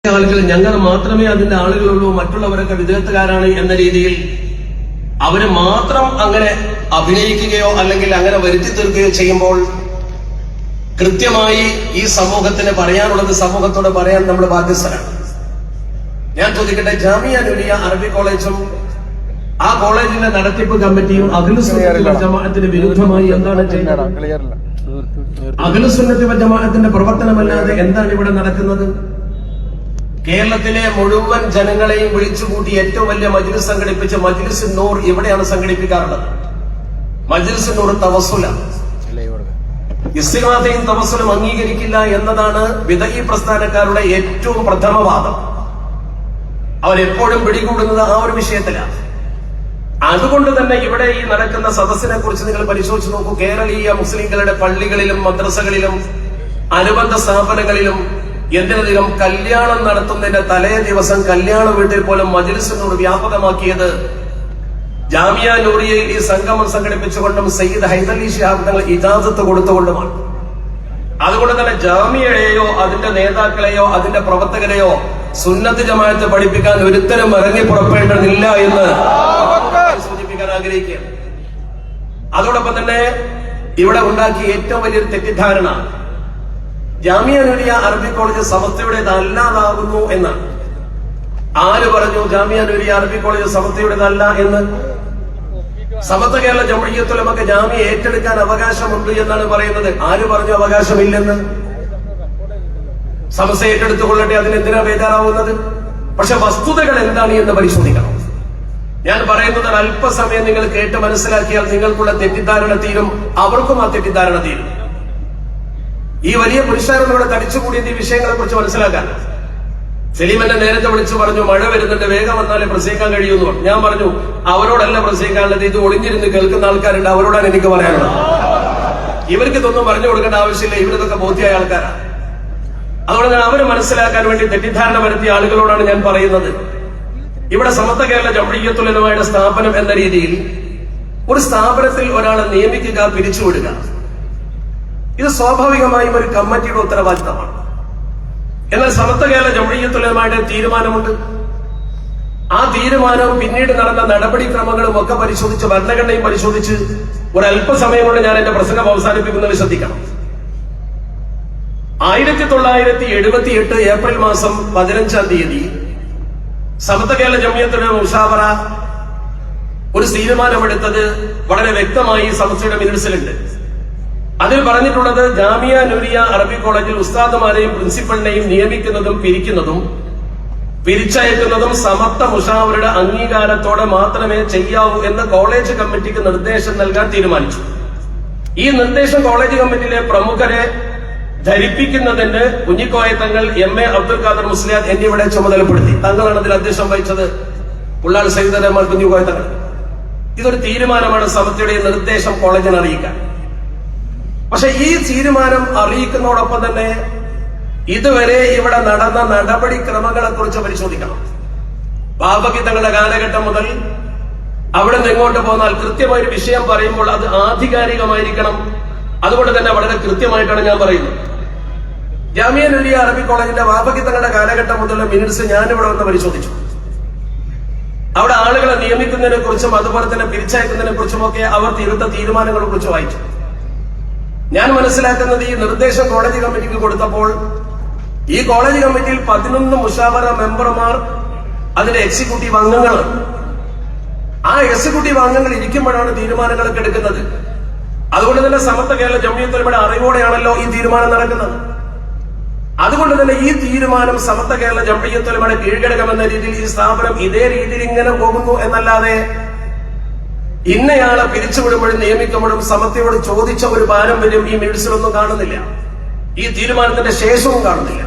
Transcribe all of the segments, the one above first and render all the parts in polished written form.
ആളുകൾ ഞങ്ങൾ മാത്രമേ അതിന്റെ ആളുകളുള്ളൂ, മറ്റുള്ളവരൊക്കെ വിദേഹത്തുകാരാണ് എന്ന രീതിയിൽ അവര് മാത്രം അങ്ങനെ അഭിനയിക്കുകയോ അല്ലെങ്കിൽ അങ്ങനെ വരുത്തി തീർക്കുകയോ ചെയ്യുമ്പോൾ കൃത്യമായി ഈ സമൂഹത്തിന് പറയാനുള്ളത് സമൂഹത്തോട് പറയാൻ നമ്മൾ ബാധ്യസ്ഥരാണ്. ഞാൻ ചോദിക്കട്ടെ, ജാമിയ നൂരിയ അറബി കോളേജും ആ കോളേജിന്റെ നടത്തിപ്പ് കമ്മിറ്റിയും അഖിലുസുന്നത്തി വൽ ജമാഅത്തിന് വിരുദ്ധമായി എന്താണ് ചെയ്യുന്നത്? അഖിലുസുന്നത്തി വൽ ജമാഅത്തിന്റെ പ്രവർത്തനമല്ലാതെ എന്താണ് ഇവിടെ നടക്കുന്നത്? കേരളത്തിലെ മുഴുവൻ ജനങ്ങളെയും വിളിച്ചുകൂട്ടി ഏറ്റവും വലിയ മജ്ലിസ് സംഘടിപ്പിച്ച മജ്ലിസ് നൂർ ഇവിടെയാണ് സംഘടിപ്പിക്കാറുള്ളത്. മജ്ലിസ് നൂർ തവസ്സുല, ഇസ്തിഗാഥയും തവസ്സുലും അംഗീകരിക്കില്ല എന്നതാണ് വിദഈ പ്രസ്ഥാനക്കാരുടെ ഏറ്റവും പ്രഥമ വാദം. അവരെപ്പോഴും പിടികൂടുന്നത് ആ ഒരു വിഷയത്തിലാണ്. അതുകൊണ്ട് തന്നെ ഇവിടെ ഈ നടക്കുന്ന സദസ്സിനെ കുറിച്ച് നിങ്ങൾ പരിശോധിച്ച് നോക്കൂ. കേരളീയ മുസ്ലിങ്ങളുടെ പള്ളികളിലും മദ്രസകളിലും അനുബന്ധ സ്ഥാപനങ്ങളിലും എന്തിനധികം കല്യാണം നടത്തുന്നതിന്റെ തലേ ദിവസം കല്യാണ വീട്ടിൽ പോലും മജ്ലിസിനോട് വ്യാപകമാക്കിയത് ജാമിയ നൂറിയയിൽ ഈ സംഗമം സംഘടിപ്പിച്ചുകൊണ്ടും സയ്യിദ് ഹൈദരലി ശിഹാബ് തങ്ങൾ ഇജാസത്ത് കൊടുത്തുകൊണ്ടുമാണ്. അതുകൊണ്ട് തന്നെ ജാമിയയെയോ അതിന്റെ നേതാക്കളെയോ അതിന്റെ പ്രവർത്തകരെയോ സുന്നത്ത് ജമാഅത്ത് പഠിപ്പിക്കാൻ ഒരുത്തരം ഇറങ്ങി പുറപ്പെടേണ്ടതില്ല എന്ന് സൂചിപ്പിക്കാൻ ആഗ്രഹിക്കുകയാണ്. അതോടൊപ്പം തന്നെ ഇവിടെ ഉണ്ടാക്കിയ ഏറ്റവും വലിയൊരു തെറ്റിദ്ധാരണ ജാമിയ നൂരിയ അറബി കോളേജ് സമസ്തയുടേതല്ലാതാകുന്നു എന്നാണ്. ആര് പറഞ്ഞു ജാമിയ നൂരിയ അറബി കോളേജ് സമസ്തയുടേതല്ല എന്ന്? സമസ്ത കേരള ജംഇയ്യത്തുൽ ഉലമക്ക് ജാമിയ ഏറ്റെടുക്കാൻ അവകാശമുണ്ട് എന്നാണ് പറയുന്നത്. ആര് പറഞ്ഞു അവകാശമില്ലെന്ന്? സമസ്ത ഏറ്റെടുത്തുകൊള്ളട്ടെ, അതിനെന്തിനാ ബേജാറാവുന്നത്? പക്ഷെ വസ്തുതകൾ എന്താണ് എന്ന് പരിശോധിക്കണം. ഞാൻ പറയുന്നത് അല്പസമയം നിങ്ങൾ കേട്ട് മനസ്സിലാക്കിയാൽ നിങ്ങൾക്കുള്ള തെറ്റിദ്ധാരണ തീരും, അവർക്കും ആ തെറ്റിദ്ധാരണ തീരും. ഈ വലിയ പുരുഷാരനോട് തടിച്ചുകൂടിയത് ഈ വിഷയങ്ങളെ കുറിച്ച് മനസ്സിലാക്കാൻ. സലീം എന്നെ നേരത്തെ വിളിച്ചു പറഞ്ഞു, മഴ വരുന്നുണ്ട്, വേഗം വന്നാലേ പ്രസംഗിക്കാൻ കഴിയുമെന്ന് പറഞ്ഞു. ഞാൻ പറഞ്ഞു, അവരോടല്ല പ്രസംഗിക്കാനുള്ളത്, ഇത് ഒളിഞ്ഞിരുന്ന് കേൾക്കുന്ന ആൾക്കാരുണ്ട്, അവരോടാണ് എനിക്ക് പറയാനുള്ളത്. ഇവർക്ക് ഇതൊന്നും പറഞ്ഞു കൊടുക്കേണ്ട ആവശ്യമില്ല, ഇവരിതൊക്കെ ബോധ്യമായ ആൾക്കാരാണ്. അതുകൊണ്ട് ഞാൻ അവരെ മനസ്സിലാക്കാൻ വേണ്ടി തെറ്റിദ്ധാരണ വരുത്തിയ ആളുകളോടാണ് ഞാൻ പറയുന്നത്. ഇവിടെ സമസ്ത കേരള ജംഇയ്യത്തുൽ ഉലമയുടെ സ്ഥാപനം എന്ന രീതിയിൽ ഒരു സ്ഥാപനത്തിൽ ഒരാളെ നിയമിക്കുക, പിരിച്ചുവിടുക, ഇത് സ്വാഭാവികമായും ഒരു കമ്മിറ്റിയുടെ ഉത്തരവാദിത്തമാണ്. എന്നാൽ സമസ്ത കേരള ജംഇയ്യത്തുൽ ഉലമയുടെ തീരുമാനമുണ്ട്. ആ തീരുമാനവും പിന്നീട് നടന്ന നടപടിക്രമങ്ങളും ഒക്കെ പരിശോധിച്ച് ഭരണഘടനയും പരിശോധിച്ച് ഒരല്പസമയം കൊണ്ട് ഞാൻ എന്റെ പ്രസംഗം അവസാനിപ്പിക്കുന്നത് ശ്രദ്ധിക്കണം. 1978 ഏപ്രിൽ മാസം 15-ാം തീയതി സമസ്ത കേരള ജംഇയ്യത്തുൽ ഉലമ മുശാവറ ഒരു തീരുമാനമെടുത്തത് വളരെ വ്യക്തമായി സമസ്തയുടെ മിനിറ്റ്സിലുണ്ട്. അതിൽ പറഞ്ഞിട്ടുള്ളത് ജാമിയ നൂരിയ അറബി കോളേജിൽ ഉസ്താദുമാരെയും പ്രിൻസിപ്പലിനെയും നിയമിക്കുന്നതും പിരിക്കുന്നതും പിരിച്ചയക്കുന്നതും സമസ്ത മുശാവറയുടെ അംഗീകാരത്തോടെ മാത്രമേ ചെയ്യാവൂ എന്ന് കോളേജ് കമ്മിറ്റിക്ക് നിർദ്ദേശം നൽകാൻ തീരുമാനിച്ചു. ഈ നിർദ്ദേശം കോളേജ് കമ്മിറ്റിയിലെ പ്രമുഖരെ ധരിപ്പിക്കുന്നതിന് കുഞ്ഞിക്കോയ തങ്ങൾ, MA അബ്ദുൽ ഖാദർ മുസ്ലിയാർ എന്നിവരെ ചുമതലപ്പെടുത്തി. തങ്ങളാണ് അതിൽ അധ്യക്ഷം വഹിച്ചത്, പുള്ളാൾ സയ്യിദ് റഹ്മാൻ കുഞ്ഞിക്കോയ തങ്ങൾ. ഇതൊരു തീരുമാനമാണ് സമസ്തയുടെ നിർദ്ദേശം കോളേജിനെ അറിയിക്കാൻ. പക്ഷെ ഈ തീരുമാനം അറിയിക്കുന്നതോടൊപ്പം തന്നെ ഇതുവരെ ഇവിടെ നടന്ന നടപടിക്രമങ്ങളെ കുറിച്ച് പരിശോധിക്കണം. ബാബക്കി തങ്ങളുടെ കാലഘട്ടം മുതൽ അവിടെ നിന്ന് ഇങ്ങോട്ട് പോന്നാൽ കൃത്യമായൊരു വിഷയം പറയുമ്പോൾ അത് ആധികാരികമായിരിക്കണം. അതുകൊണ്ട് തന്നെ വളരെ കൃത്യമായിട്ടാണ് ഞാൻ പറയുന്നത്. ജാമിയ നൂരിയ അറബി കോളേജിന്റെ ബാബക്കി തങ്ങളുടെ കാലഘട്ടം മുതലുള്ള മിനിറ്റ്സ് ഞാനിവിടെ വന്ന് പരിശോധിച്ചു. അവിടെ ആളുകളെ നിയമിക്കുന്നതിനെ കുറിച്ചും അതുപോലെ തന്നെ പിരിച്ചയക്കുന്നതിനെ കുറിച്ചുമൊക്കെ അവർ തീർത്ത തീരുമാനങ്ങളെ കുറിച്ച് വായിച്ചു. ഞാൻ മനസ്സിലാക്കുന്നത് ഈ നിർദ്ദേശം കോളേജ് കമ്മിറ്റിക്ക് കൊടുത്തപ്പോൾ ഈ കോളേജ് കമ്മിറ്റിയിൽ 11 മുശാവറ മെമ്പർമാർ അതിന്റെ എക്സിക്യൂട്ടീവ് അംഗങ്ങളാണ്. ആ എക്സിക്യൂട്ടീവ് അംഗങ്ങൾ ഇരിക്കുമ്പോഴാണ് തീരുമാനങ്ങളൊക്കെ എടുക്കുന്നത്. അതുകൊണ്ട് തന്നെ സമസ്ത കേരള ജംഇയ്യത്തുൽ ഉലമയുടെ അറിവോടെയാണല്ലോ ഈ തീരുമാനം നടക്കുന്നത്. അതുകൊണ്ട് തന്നെ ഈ തീരുമാനം സമസ്ത കേരള ജംഇയ്യത്തുൽ ഉലമയുടെ കീഴ്ഘടകമെന്ന രീതിയിൽ ഈ സ്ഥാപനം ഇതേ രീതിയിൽ ഇങ്ങനെ പോകുന്നു എന്നല്ലാതെ ഇന്നയാളെ പിരിച്ചുവിടുമ്പോഴും നിയമിക്കുമ്പോഴും സമസ്തയോട് ചോദിച്ച ഒരു പാരമ്പര്യം ഈ മിനിറ്റ്സിലൊന്നും കാണുന്നില്ല. ഈ തീരുമാനത്തിന്റെ ശേഷവും കാണുന്നില്ല.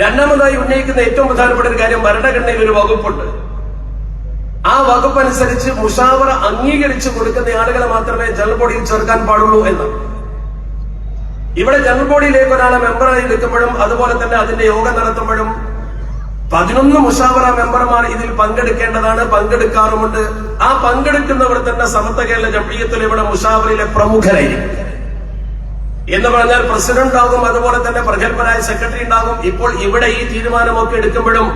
രണ്ടാമതായി ഉന്നയിക്കുന്ന ഏറ്റവും പ്രധാനപ്പെട്ട ഒരു കാര്യം, ഭരണഘടനയിൽ ഒരു വകുപ്പുണ്ട്. ആ വകുപ്പ് അനുസരിച്ച് മുശാവറ അംഗീകരിച്ചു കൊടുക്കുന്ന ആളുകളെ മാത്രമേ ജനറൽ ബോഡിയിൽ ചേർക്കാൻ പാടുള്ളൂ എന്ന്. ഇവിടെ ജനറൽ ബോഡിയിലേക്ക് ഒരാളെ മെമ്പറായി എടുക്കുമ്പോഴും അതുപോലെ തന്നെ അതിന്റെ യോഗം നടത്തുമ്പോഴും 11 മുശാവറ മെമ്പർമാർ ഇതിൽ പങ്കെടുക്കേണ്ടതാണ്, പങ്കെടുക്കാറുമുണ്ട്. ആ പങ്കെടുക്കുന്നവർ തന്നെ സമസ്ത കേരള ജംഇയ്യത്തുൽ ഉലമയുടെ മുശാവറയിലെ പ്രമുഖരായിരിക്കും. എന്ന് പറഞ്ഞാൽ പ്രസിഡന്റ് ഉണ്ടാകും, അതുപോലെ തന്നെ പ്രഗത്ഭരായ സെക്രട്ടറി ഉണ്ടാകും. ഇപ്പോൾ ഇവിടെ ഈ തീരുമാനമൊക്കെ എടുക്കുമ്പോഴും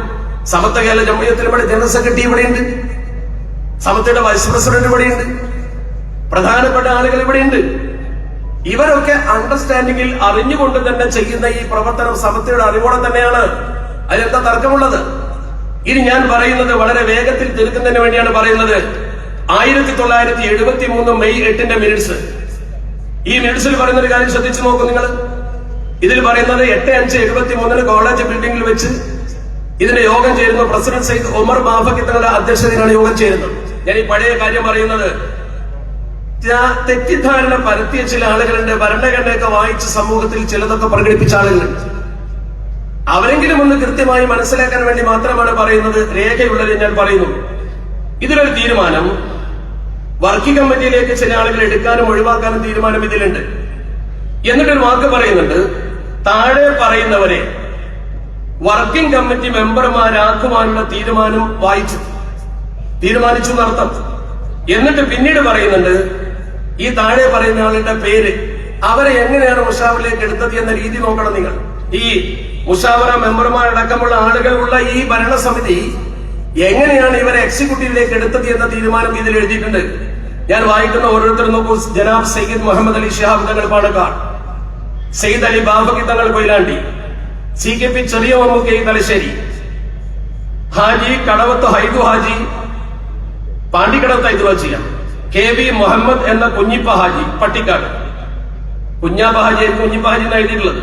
സമത്വ കേരള ജംഇയ്യത്തുൽ ഉലമയുടെ ജനറൽ സെക്രട്ടറി ഇവിടെയുണ്ട്, സമത്വയുടെ വൈസ് പ്രസിഡന്റ് ഇവിടെയുണ്ട്, പ്രധാനപ്പെട്ട ആളുകൾ ഇവിടെയുണ്ട്. ഇവരൊക്കെ അണ്ടർസ്റ്റാൻഡിംഗിൽ അറിഞ്ഞുകൊണ്ട് തന്നെ ചെയ്യുന്ന ഈ പ്രവർത്തനം സമത്വയുടെ അറിവോടെ തന്നെയാണ്. അതിലെന്താ തർക്കമുള്ളത്? ഇനി ഞാൻ പറയുന്നത് വളരെ വേഗത്തിൽ തീർക്കുന്നതിന് വേണ്ടിയാണ് പറയുന്നത്. 1973 മെയ് 8 മിനിറ്റ്സ്. ഈ മിനിറ്റ്സിൽ പറയുന്ന ഒരു കാര്യം ശ്രദ്ധിച്ചു നോക്കൂ നിങ്ങൾ. ഇതിൽ പറയുന്നത് 8/5/73 കോളേജ് ബിൽഡിംഗിൽ വെച്ച് ഇതിന്റെ യോഗം ചേരുന്നു. പ്രസിഡന്റ് സയ്യിദ് ഉമർ ബാഫഖി തങ്ങളുടെ അധ്യക്ഷതയിലാണ് യോഗം ചേരുന്നത്. ഞാൻ ഈ പഴയ കാര്യം പറയുന്നത്, തെറ്റിദ്ധാരണ പരത്തിയ ചില ആളുകളുണ്ട്. ഭരണഘടനയൊക്കെ വായിച്ച് സമൂഹത്തിൽ ചിലതൊക്കെ പ്രകടിപ്പിച്ച ആളുകളുണ്ട്. അവരെങ്കിലും ഒന്ന് കൃത്യമായി മനസ്സിലാക്കാൻ വേണ്ടി മാത്രമാണ് പറയുന്നത്. രേഖയുള്ളത് ഞാൻ പറയുന്നു. ഇതിലൊരു തീരുമാനം വർക്കിംഗ് കമ്മിറ്റിയിലേക്ക് ചില ആളുകൾ എടുക്കാനും ഒഴിവാക്കാനും തീരുമാനം ഇതിലുണ്ട്. എന്നിട്ടൊരു വാക്ക് പറയുന്നുണ്ട്, താഴെ പറയുന്നവരെ വർക്കിംഗ് കമ്മിറ്റി മെമ്പർമാരാക്കുവാനുള്ള തീരുമാനം തീരുമാനിച്ചു എന്നർത്ഥം. എന്നിട്ട് പിന്നീട് പറയുന്നുണ്ട്, ഈ താഴെ പറയുന്ന ആളുടെ പേര്, അവരെ എങ്ങനെയാണ് മുഷാവറിലേക്ക് എടുത്തത് എന്ന രീതി നോക്കണം നിങ്ങൾ. ഈ മുഷാവറ മെമ്പർമാരടക്കമുള്ള ആളുകളുള്ള ഈ ഭരണസമിതി എങ്ങനെയാണ് ഇവരെ എക്സിക്യൂട്ടീവിലേക്ക് എടുത്തത് എന്ന തീരുമാനം ഇതിൽ എഴുതിയിട്ടുണ്ട്. ഞാൻ വായിക്കുന്ന ഓരോരുത്തരും നോക്കൂ. ജനാബ് സയ്യിദ് മുഹമ്മദ് അലി ശിഹാബ് തങ്ങൾ പാണക്കാട്, സയ്യിദ് അലി ബാഫഖി തങ്ങൾ കൊയിലാണ്ടി, CKP ചെറിയ മമ്മൂക്കൈ തലശ്ശേരി, ഹാജി കടവത്ത് ഹൈദു ഹാജി പാണ്ടിക്കടത്ത് ഹൈദുവാജിയ, KB മുഹമ്മദ് എന്ന കുഞ്ഞിപ്പ ഹാജി പട്ടിക്കാട്, കുഞ്ഞാപ്പ ഹാജി കുഞ്ഞിപ്പ ഹാജി എന്ന് എഴുതിയിട്ടുള്ളത്.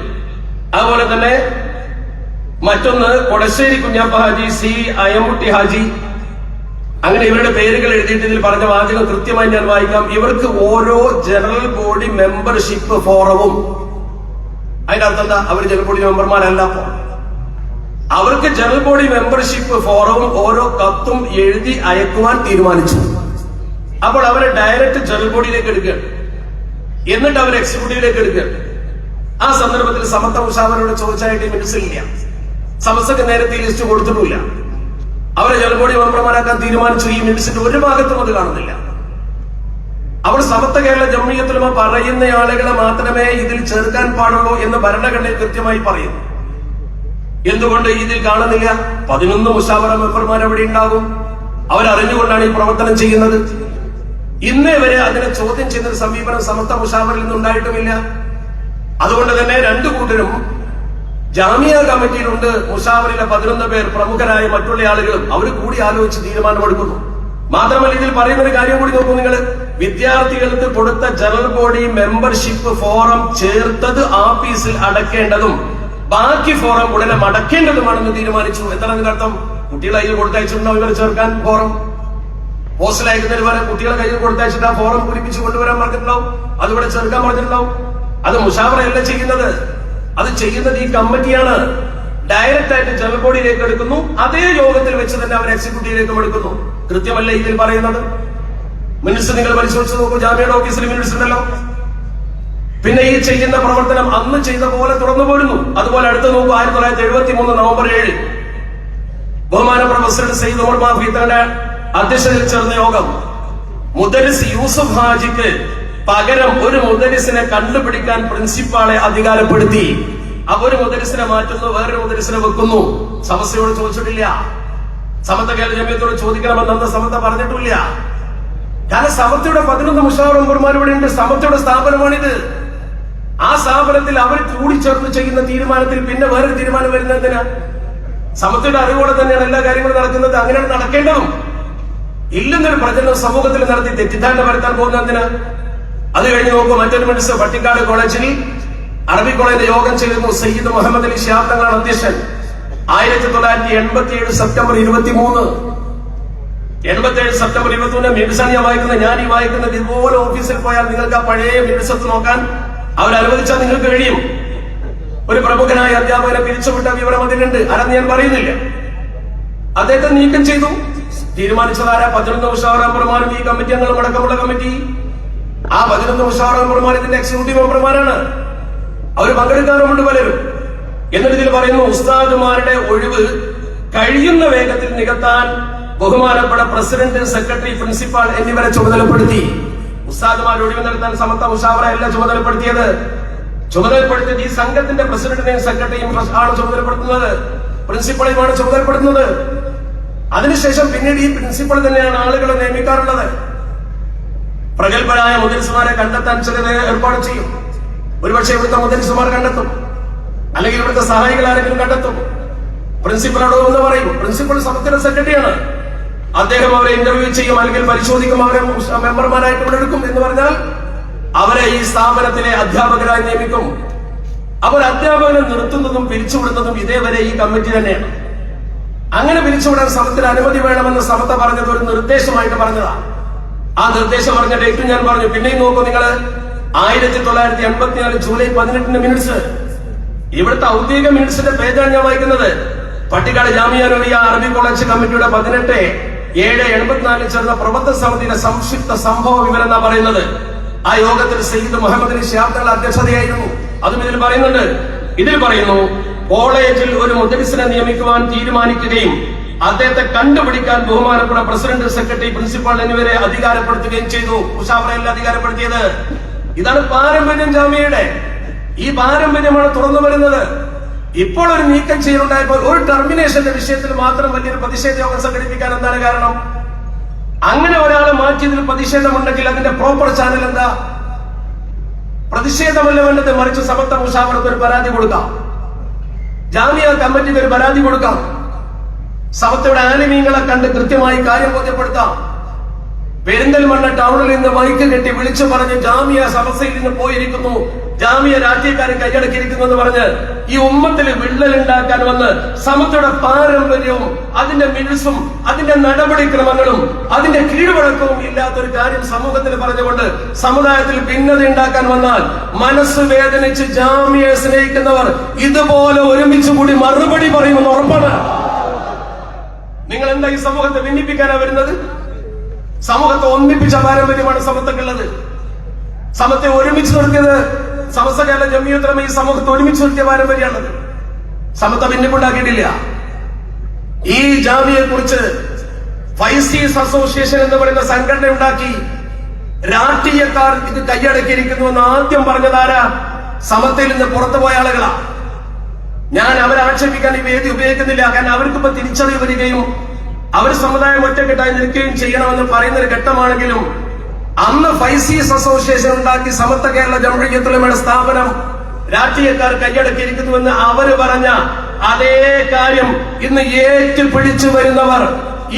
അതുപോലെ തന്നെ മറ്റൊന്ന് കൊടശ്ശേരി കുഞ്ഞാപ്പ ഹാജി, C അയമുട്ടി ഹാജി. അങ്ങനെ ഇവരുടെ പേരുകൾ എഴുതിയിട്ട് ഇതിൽ പറഞ്ഞ വാചകം കൃത്യമായി ഞാൻ വായിക്കാം. ഇവർക്ക് ഓരോ ജനറൽ ബോഡി മെമ്പർഷിപ്പ് ഫോറവും, അതിന്റെ അർത്ഥം എന്താ? അവർ ജനറൽ ബോഡി മെമ്പർമാരല്ല. അവർക്ക് ജനറൽ ബോഡി മെമ്പർഷിപ്പ് ഫോറവും ഓരോ കത്തും എഴുതി അയക്കുവാൻ തീരുമാനിച്ചു. അപ്പോൾ അവരെ ഡയറക്റ്റ് ജനറൽ ബോഡിയിലേക്ക് എടുക്കുക, എന്നിട്ട് അവർ എക്സിക്യൂട്ടീവിലേക്ക് എടുക്കുക. ആ സന്ദർഭത്തിൽ സമത്വ മുഷാവറയോട് ചോദിച്ചായിട്ട് മിനിറ്റ്സിലില്ല. സമസ്തക്ക് നേരത്തെ ലിസ്റ്റ് കൊടുത്തിട്ടില്ല. അവരെ ജനറൽ ബോഡി മെമ്പർമാരാക്കാൻ തീരുമാനിച്ചു. ഈ മിനിറ്റ്സിന്റെ ഒരു ഭാഗത്തും അത് കാണുന്നില്ല. അവർ സമത്വ കേരള ജംഇയ്യത്തുൽ ഉലമ പറയുന്ന ആളുകളെ മാത്രമേ ഇതിൽ ചേർക്കാൻ പാടുള്ളൂ എന്ന് ഭരണഘടനയിൽ കൃത്യമായി പറയുന്നു. എന്തുകൊണ്ട് ഇതിൽ കാണുന്നില്ല? 11 മുഷാവറ മെമ്പർമാർ അവിടെ ഉണ്ടാകും. അവരറിഞ്ഞുകൊണ്ടാണ് ഈ പ്രവർത്തനം ചെയ്യുന്നത്. ഇന്നേ വരെ അതിനെ ചോദ്യം ചെയ്യുന്ന സമീപനം സമത്വ മുഷാവറിൽ നിന്നുണ്ടായിട്ടുമില്ല. അതുകൊണ്ട് തന്നെ രണ്ടു കൂട്ടരും ജാമിയ കമ്മിറ്റിയിലുണ്ട്. മുഷാവറിലെ 11 പേർ പ്രമുഖരായ മറ്റുള്ള ആളുകളും അവർ കൂടി ആലോചിച്ച് തീരുമാനമെടുക്കുന്നു. മാത്രമല്ല ഇതിൽ പറയുന്ന ഒരു കാര്യം കൂടി നോക്കൂ നിങ്ങൾ. വിദ്യാർത്ഥികൾക്ക് കൊടുത്ത ജനറൽ ബോഡി മെമ്പർഷിപ്പ് ഫോറം ചേർത്തത് ആഫീസിൽ അടക്കേണ്ടതും ബാക്കി ഫോറം ഉടനെ മടക്കേണ്ടതുമാണെന്ന് തീരുമാനിച്ചു. എന്താണ് അതിന്റെ അർത്ഥം? കുട്ടികളെ കയ്യിൽ കൊടുത്തയച്ചിട്ടുണ്ടാവും ഇവർ ചേർക്കാൻ ഫോറം. പോസ്റ്റൽ അയക്കുന്നതിന് വരെ കുട്ടികളെ കയ്യിൽ കൊടുത്തയച്ചിട്ട് ആ ഫോറം പൂരിപ്പിച്ച് കൊണ്ടുവരാൻ പറഞ്ഞിട്ടുണ്ടാവും. അതിവിടെ ചേർക്കാൻ പറഞ്ഞിട്ടുണ്ടാവും. അത് മുഷാവറയല്ല ചെയ്യുന്നത്, അത് ചെയ്യുന്നത് ഈ കമ്മിറ്റിയാണ്. ഡയറക്റ്റ് ആയിട്ട് ജനറൽ ബോഡിയിലേക്ക് എടുക്കുന്നു. അതേ യോഗത്തിൽ വെച്ച് തന്നെ അവർ എക്സിക്യൂട്ടീവിലേക്കും എടുക്കുന്നു. കൃത്യമല്ല ഇതിൽ പറയുന്നത്? മിനിറ്റ്സ് നിങ്ങൾ പരിശോധിച്ച് നോക്കൂ. ജാമ്യയുടെ ഓഫീസിൽ മിനിറ്റ്സ് ഉണ്ടല്ലോ. പിന്നെ ഈ ചെയ്യുന്ന പ്രവർത്തനം അന്ന് ചെയ്ത പോലെ തുറന്നു പോരുന്നു. അതുപോലെ അടുത്ത് നോക്കൂ. 1973 നവംബർ 7 ബഹുമാനപ്പെട്ട പ്രസിഡന്റ് സയ്യിദ് ഉമർ ബാഫഖി തങ്ങളുടെ അധ്യക്ഷതയിൽ ചേർന്ന യോഗം മുദരിസ് യൂസുഫ് ഹാജിക്ക് പകരം ഒരു മുദരിസിനെ കണ്ടുപിടിക്കാൻ പ്രിൻസിപ്പാളെ അധികാരപ്പെടുത്തി. ഒരു മുദരിസിനെ മാറ്റുന്നു, വേറൊരു മുദരിസിനെ വെക്കുന്നു. സമസ്തയോട് ചോദിച്ചിട്ടില്ല. സമത്വ കേരള ജംഇയ്യത്തോട് ചോദിക്കണമെന്ന് സമത്വ പറഞ്ഞിട്ടില്ല. കാരണം സമത്വയുടെ 11 മുഷാവറ മെമ്പർമാർ ഇവിടെ ഉണ്ട്. സമത്വയുടെ സ്ഥാപനമാണിത്. ആ സ്ഥാപനത്തിൽ അവർ കൂടിച്ചേർന്ന് ചെയ്യുന്ന തീരുമാനത്തിൽ പിന്നെ വേറൊരു തീരുമാനം വരുന്നതിനാ? സമത്വയുടെ അറിവോടെ തന്നെയാണ് എല്ലാ കാര്യങ്ങളും നടക്കുന്നത്. അങ്ങനെയാണ് നടക്കേണ്ടതും. ഇല്ലെന്നൊരു പ്രചരണം സമൂഹത്തിൽ നടത്തി തെറ്റിദ്ധാരണ വരുത്താൻ പോകുന്നതിന്. അത് കഴിഞ്ഞ് നോക്കൂ. മറ്റൊരു മിനിറ്റ്സ് പട്ടിക്കാട് കോളേജിൽ അറബി കോളേജിന്റെ യോഗം ചേരുന്നു. സയ്യിദ് മുഹമ്മദ് അലി ശിഹാബ് തങ്ങളാണ് അധ്യക്ഷൻ. 1987 സെപ്റ്റംബർ 23 സെപ്റ്റംബർ 23 മിനിറ്റ്സാണ് ഞാൻ വായിക്കുന്നത്. ഞാൻ ഈ വായിക്കുന്നത് ഇതുപോലെ ഓഫീസിൽ പോയാൽ നിങ്ങൾക്ക് ആ പഴയ മിനിറ്റ്സ് നോക്കാൻ അവരനുവദിച്ചാൽ നിങ്ങൾക്ക് കഴിയും. ഒരു പ്രമുഖനായ അധ്യാപകനെ പിരിച്ചുവിട്ട വിവരം അതിലുണ്ട്. അതെന്ന് ഞാൻ പറയുന്നില്ല. അദ്ദേഹത്തെ നീക്കം ചെയ്തു. തീരുമാനിച്ചതാരാ? 11 മുഷാവറ മെമ്പർമാരും ഈ കമ്മിറ്റി അംഗങ്ങളും അടക്കമുള്ള കമ്മിറ്റി. ആ 11 മുഷാവറ മെമ്പർമാർ ഇതിന്റെ എക്സിക്യൂട്ടീവ് മെമ്പർമാരാണ്. അവർ പങ്കെടുക്കാറുമുണ്ട് പലരും. എന്നിട്ട് ഇതിൽ പറയുന്നു, ഉസ്താദുമാരുടെ ഒഴിവ് കഴിയുന്ന വേഗത്തിൽ നികത്താൻ ബഹുമാനപ്പെട്ട പ്രസിഡന്റ്, സെക്രട്ടറി, പ്രിൻസിപ്പാൾ എന്നിവരെ ചുമതലപ്പെടുത്തി. ഉസ്താദുമാർ ഒഴിവ് നികത്താൻ സമത്വ മുഷാവറ അല്ല ചുമതലപ്പെടുത്തിയത്. ചുമതലപ്പെടുത്തിയത് ഈ സംഘത്തിന്റെ പ്രസിഡന്റിനെയും സെക്രട്ടറിയും ആണ് ചുമതലപ്പെടുത്തുന്നത്, പ്രിൻസിപ്പളെയുമാണ് ചുമതലപ്പെടുത്തുന്നത്. അതിനുശേഷം പിന്നീട് ഈ പ്രിൻസിപ്പൾ തന്നെയാണ് ആളുകളെ നിയമിക്കാറുള്ളത്. പ്രഗത്ഭരായ മുദരിസുമാരെ കണ്ടെത്താൻ ചിലത് ഏർപ്പാട് ചെയ്യും. ഒരുപക്ഷെ ഇവിടുത്തെ മുദരിസുമാർ കണ്ടെത്തും, അല്ലെങ്കിൽ ഇവിടുത്തെ സഹായികൾ ആരെങ്കിലും കണ്ടെത്തും. പ്രിൻസിപ്പളോട് എന്ന് പറയും. പ്രിൻസിപ്പൾ സമത്തിന്റെ സെക്രട്ടറിയാണ്. അദ്ദേഹം അവരെ ഇന്റർവ്യൂ ചെയ്യും, അല്ലെങ്കിൽ പരിശോധിക്കും, അവരെ മെമ്പർമാരായിട്ട് ഇവിടെ എടുക്കും എന്ന് പറഞ്ഞാൽ അവരെ ഈ സ്ഥാപനത്തിലെ അധ്യാപകരായി നിയമിക്കും. അവർ അധ്യാപകനെ നിർത്തുന്നതും പിരിച്ചുവിടുന്നതും ഇതേവരെ ഈ കമ്മിറ്റി തന്നെയാണ്. അങ്ങനെ പിരിച്ചുവിടാൻ സമത്തിന് അനുമതി വേണമെന്ന് സമത്ത പറഞ്ഞത് ഒരു നിർദ്ദേശമായിട്ട് പറഞ്ഞതാണ്. ആ നിർദ്ദേശം പറഞ്ഞ ഡേറ്റും ഞാൻ പറഞ്ഞു. പിന്നെയും നോക്കൂ നിങ്ങൾ, 1984 ജൂലൈ 18 മിനിറ്റ്സ്, ഇവിടുത്തെ ഔദ്യോഗിക മിനിറ്റ്സിന്റെ പേജാണ് ഞാൻ വായിക്കുന്നത്. പട്ടിക്കാട് ജാമിയ നൂരിയ അറബി കോളേജ് കമ്മിറ്റിയുടെ 18/7/84 ചേർന്ന പ്രബന്ധ സമിതിയുടെ സംക്ഷിപ്ത സംഭവ വിവരം എന്നാ പറയുന്നത്. ആ യോഗത്തിൽ സയ്യിദ് മുഹമ്മദ് അലി ശിഹാബ് തങ്ങൾ അധ്യക്ഷതയായിരുന്നു. അതും ഇതിൽ പറയുന്നുണ്ട്. ഇതിൽ പറയുന്നു, കോളേജിൽ ഒരു മുദരിസിനെ നിയമിക്കുവാൻ തീരുമാനിക്കുകയും അദ്ദേഹത്തെ കണ്ടുപിടിക്കാൻ ബഹുമാനപ്പെട്ട പ്രസിഡന്റ്, സെക്രട്ടറി, പ്രിൻസിപ്പാൾ എന്നിവരെ അധികാരപ്പെടുത്തുകയും ചെയ്തു. മുഷാവറയിൽ അധികാരപ്പെടുത്തിയത്. ഇതാണ് പാരമ്പര്യം ജാമിയയുടെ. ഈ പാരമ്പര്യമാണ് തുറന്നു വരുന്നത്. ഇപ്പോൾ ഒരു നീക്കം ചെയ്യലുണ്ടായപ്പോൾ ഒരു ടെർമിനേഷന്റെ വിഷയത്തിൽ മാത്രം വലിയൊരു പ്രതിഷേധ യോഗം സംഘടിപ്പിക്കാൻ എന്താണ് കാരണം? അങ്ങനെ ഒരാളെ മാറ്റിയതിൽ പ്രതിഷേധമുണ്ടെങ്കിൽ അതിന്റെ പ്രോപ്പർ ചാനൽ എന്താ? പ്രതിഷേധമല്ല വേണ്ടത്, മറിച്ച് സമത്ത മുഷാവറക്ക് ഒരു പരാതി കൊടുക്കാം, ജാമിയ കമ്മിറ്റിക്ക് ഒരു പരാതി കൊടുക്കാം, സമത്തയുടെ ആലിമീങ്ങളെ കണ്ട് കൃത്യമായി കാര്യം ബോധ്യപ്പെടുത്താം. പെരിന്തൽമണ്ണ ടൗണിൽ നിന്ന് മൈക്ക് കെട്ടി വിളിച്ചു പറഞ്ഞ് ജാമിയ സമസ്തയിൽ നിന്ന് പോയിരിക്കുന്നു, ജാമിയ രാഷ്ട്രീയക്കാരെ കൈയടക്കിയിരിക്കുന്നു എന്ന് പറഞ്ഞ് ഈ ഉമ്മത്തിൽ വിള്ളലുണ്ടാക്കാൻ വന്ന് സമത്തയുടെ പാരമ്പര്യവും അതിന്റെ മിനുസും അതിന്റെ നടപടിക്രമങ്ങളും അതിന്റെ കീഴ്വഴക്കവും ഇല്ലാത്തൊരു കാര്യം സമൂഹത്തിൽ പറഞ്ഞുകൊണ്ട് സമുദായത്തിൽ ഭിന്നത ഉണ്ടാക്കാൻ വന്നാൽ മനസ്സ് വേദനിച്ച് ജാമിയെ സ്നേഹിക്കുന്നവർ ഇതുപോലെ ഒരുമിച്ച് കൂടി മറുപടി പറയുമെന്ന് ഉറപ്പാണ്. നിങ്ങൾ എന്താ ഈ സമൂഹത്തെ ഭിന്നിപ്പിക്കാനാ വരുന്നത്? സമൂഹത്തെ ഒന്നിപ്പിച്ച പാരമ്പര്യമാണ് സമത്തക്കുള്ളത്. സമത്തെ ഒരുമിച്ച് നിർത്തിയത് സമസ്ത കേരള ജമിയത്ത് ഉലമ ഈ സമൂഹത്തെ ഒരുമിച്ച് നിർത്തിയ പാരമ്പര്യമാണത്. സമത്ത ഭിന്നിപ്പുണ്ടാക്കിയിട്ടില്ല. ഈ ജാമിയെ കുറിച്ച് ഫൈസീസ് അസോസിയേഷൻ എന്ന് പറയുന്ന സംഘടന ഉണ്ടാക്കി രാഷ്ട്രീയക്കാർ ഇത് കൈയടക്കിയിരിക്കുന്നുവെന്ന് ആദ്യം പറഞ്ഞതാരാ? സമത്തയിൽ നിന്ന് പുറത്തുപോയ ആളുകളാ. ഞാൻ അവരെ ആക്ഷേപിക്കാൻ ഈ വേദി ഉപയോഗിക്കുന്നില്ല. കാരണം അവർക്കിപ്പോ തിരിച്ചറിവ് വരികയും അവർ സമുദായം ഒറ്റക്കെട്ടായി നിൽക്കുകയും ചെയ്യണമെന്ന് പറയുന്ന ഒരു ഘട്ടമാണെങ്കിലും അന്ന് ഫൈസീസ് അസോസിയേഷൻ ഉണ്ടാക്കി സമത്ത കേരള ജംഇയ്യത്തുൽ ഉലമയുടെ സ്ഥാപനം രാഷ്ട്രീയക്കാർ കൈയടക്കിയിരിക്കുന്നുവെന്ന് അവര് പറഞ്ഞ അതേ കാര്യം ഇന്ന് ഏറ്റുപിടിച്ചു വരുന്നവർ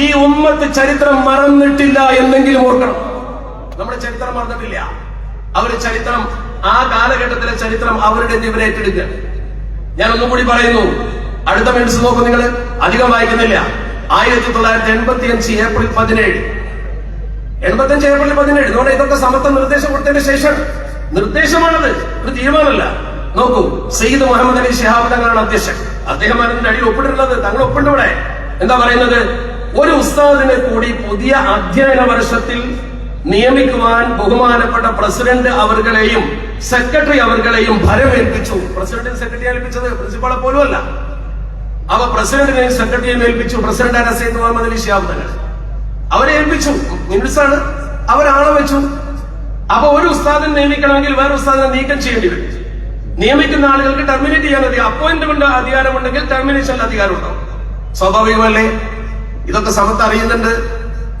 ഈ ഉമ്മത്ത് ചരിത്രം മറന്നിട്ടില്ല എന്നെങ്കിലും ഓർക്കണം. നമ്മുടെ ചരിത്രം മറന്നിട്ടില്ല. അവര് ചരിത്രം, ആ കാലഘട്ടത്തിലെ ചരിത്രം അവരുടെ ഇവരെ ഏറ്റെടുക്കുക. ഞാൻ ഒന്നും കൂടി പറയുന്നു, അടുത്ത മിനിറ്റ്സ് നോക്കൂ നിങ്ങൾ, അധികം വായിക്കുന്നില്ല. 1985 ഏപ്രിൽ 17, 85 ഏപ്രിൽ 17. അതുകൊണ്ട് ഇതൊക്കെ സമത്ത നിർദ്ദേശം കൊടുത്തതിന് ശേഷം നിർദ്ദേശമാണത്, ഒരു തീരുമാനമല്ല. നോക്കൂ, സയ്യിദ് മുഹമ്മദ് അലി ശിഹാബ് തങ്ങളാണ് അധ്യക്ഷൻ. അദ്ദേഹം അതിന്റെ അടിയിൽ ഒപ്പിട്ടിട്ടുള്ളത്, തങ്ങൾ ഒപ്പിട്ട് ഇവിടെ എന്താ പറയുന്നത്? ഒരു ഉസ്താദിനെ കൂടി പുതിയ അധ്യയന വർഷത്തിൽ നിയമിക്കുവാൻ ബഹുമാനപ്പെട്ട പ്രസിഡന്റ് അവർകളെയും സെക്രട്ടറി അവർകളെയും ഭരമേൽപ്പിച്ചു. പ്രസിഡന്റിന് സെക്രട്ടറി ഏൽപ്പിച്ചത് പ്രിൻസിപ്പാളെ പോലും അല്ല. അവ പ്രസിഡന്റിനെയും സെക്രട്ടറിയെയും ഏൽപ്പിച്ചു. പ്രസിഡന്റ് സയ്യിദ് മുഹമ്മദ് അലി ശിഹാബ് തങ്ങൾ അവരെ ഏൽപ്പിച്ചു. മിനിറ്റ്സാണ്, അവരാളെ വെച്ചു. അപ്പൊ ഒരു ഉസ്താദിനെ നിയമിക്കണമെങ്കിൽ വേറെ ഉസ്താദിനെ നീക്കം ചെയ്യേണ്ടി വരും. നിയമിക്കുന്ന ആളുകൾക്ക് ടെർമിനേറ്റ് ചെയ്യാൻ അപ്പോയിന്റ്മെന്റ് അധികാരമുണ്ടെങ്കിൽ ടെർമിനേഷനിൽ അധികാരമുണ്ടാവും. സ്വാഭാവികമല്ലേ? ഇതൊക്കെ സമത്ത് അറിയുന്നുണ്ട്.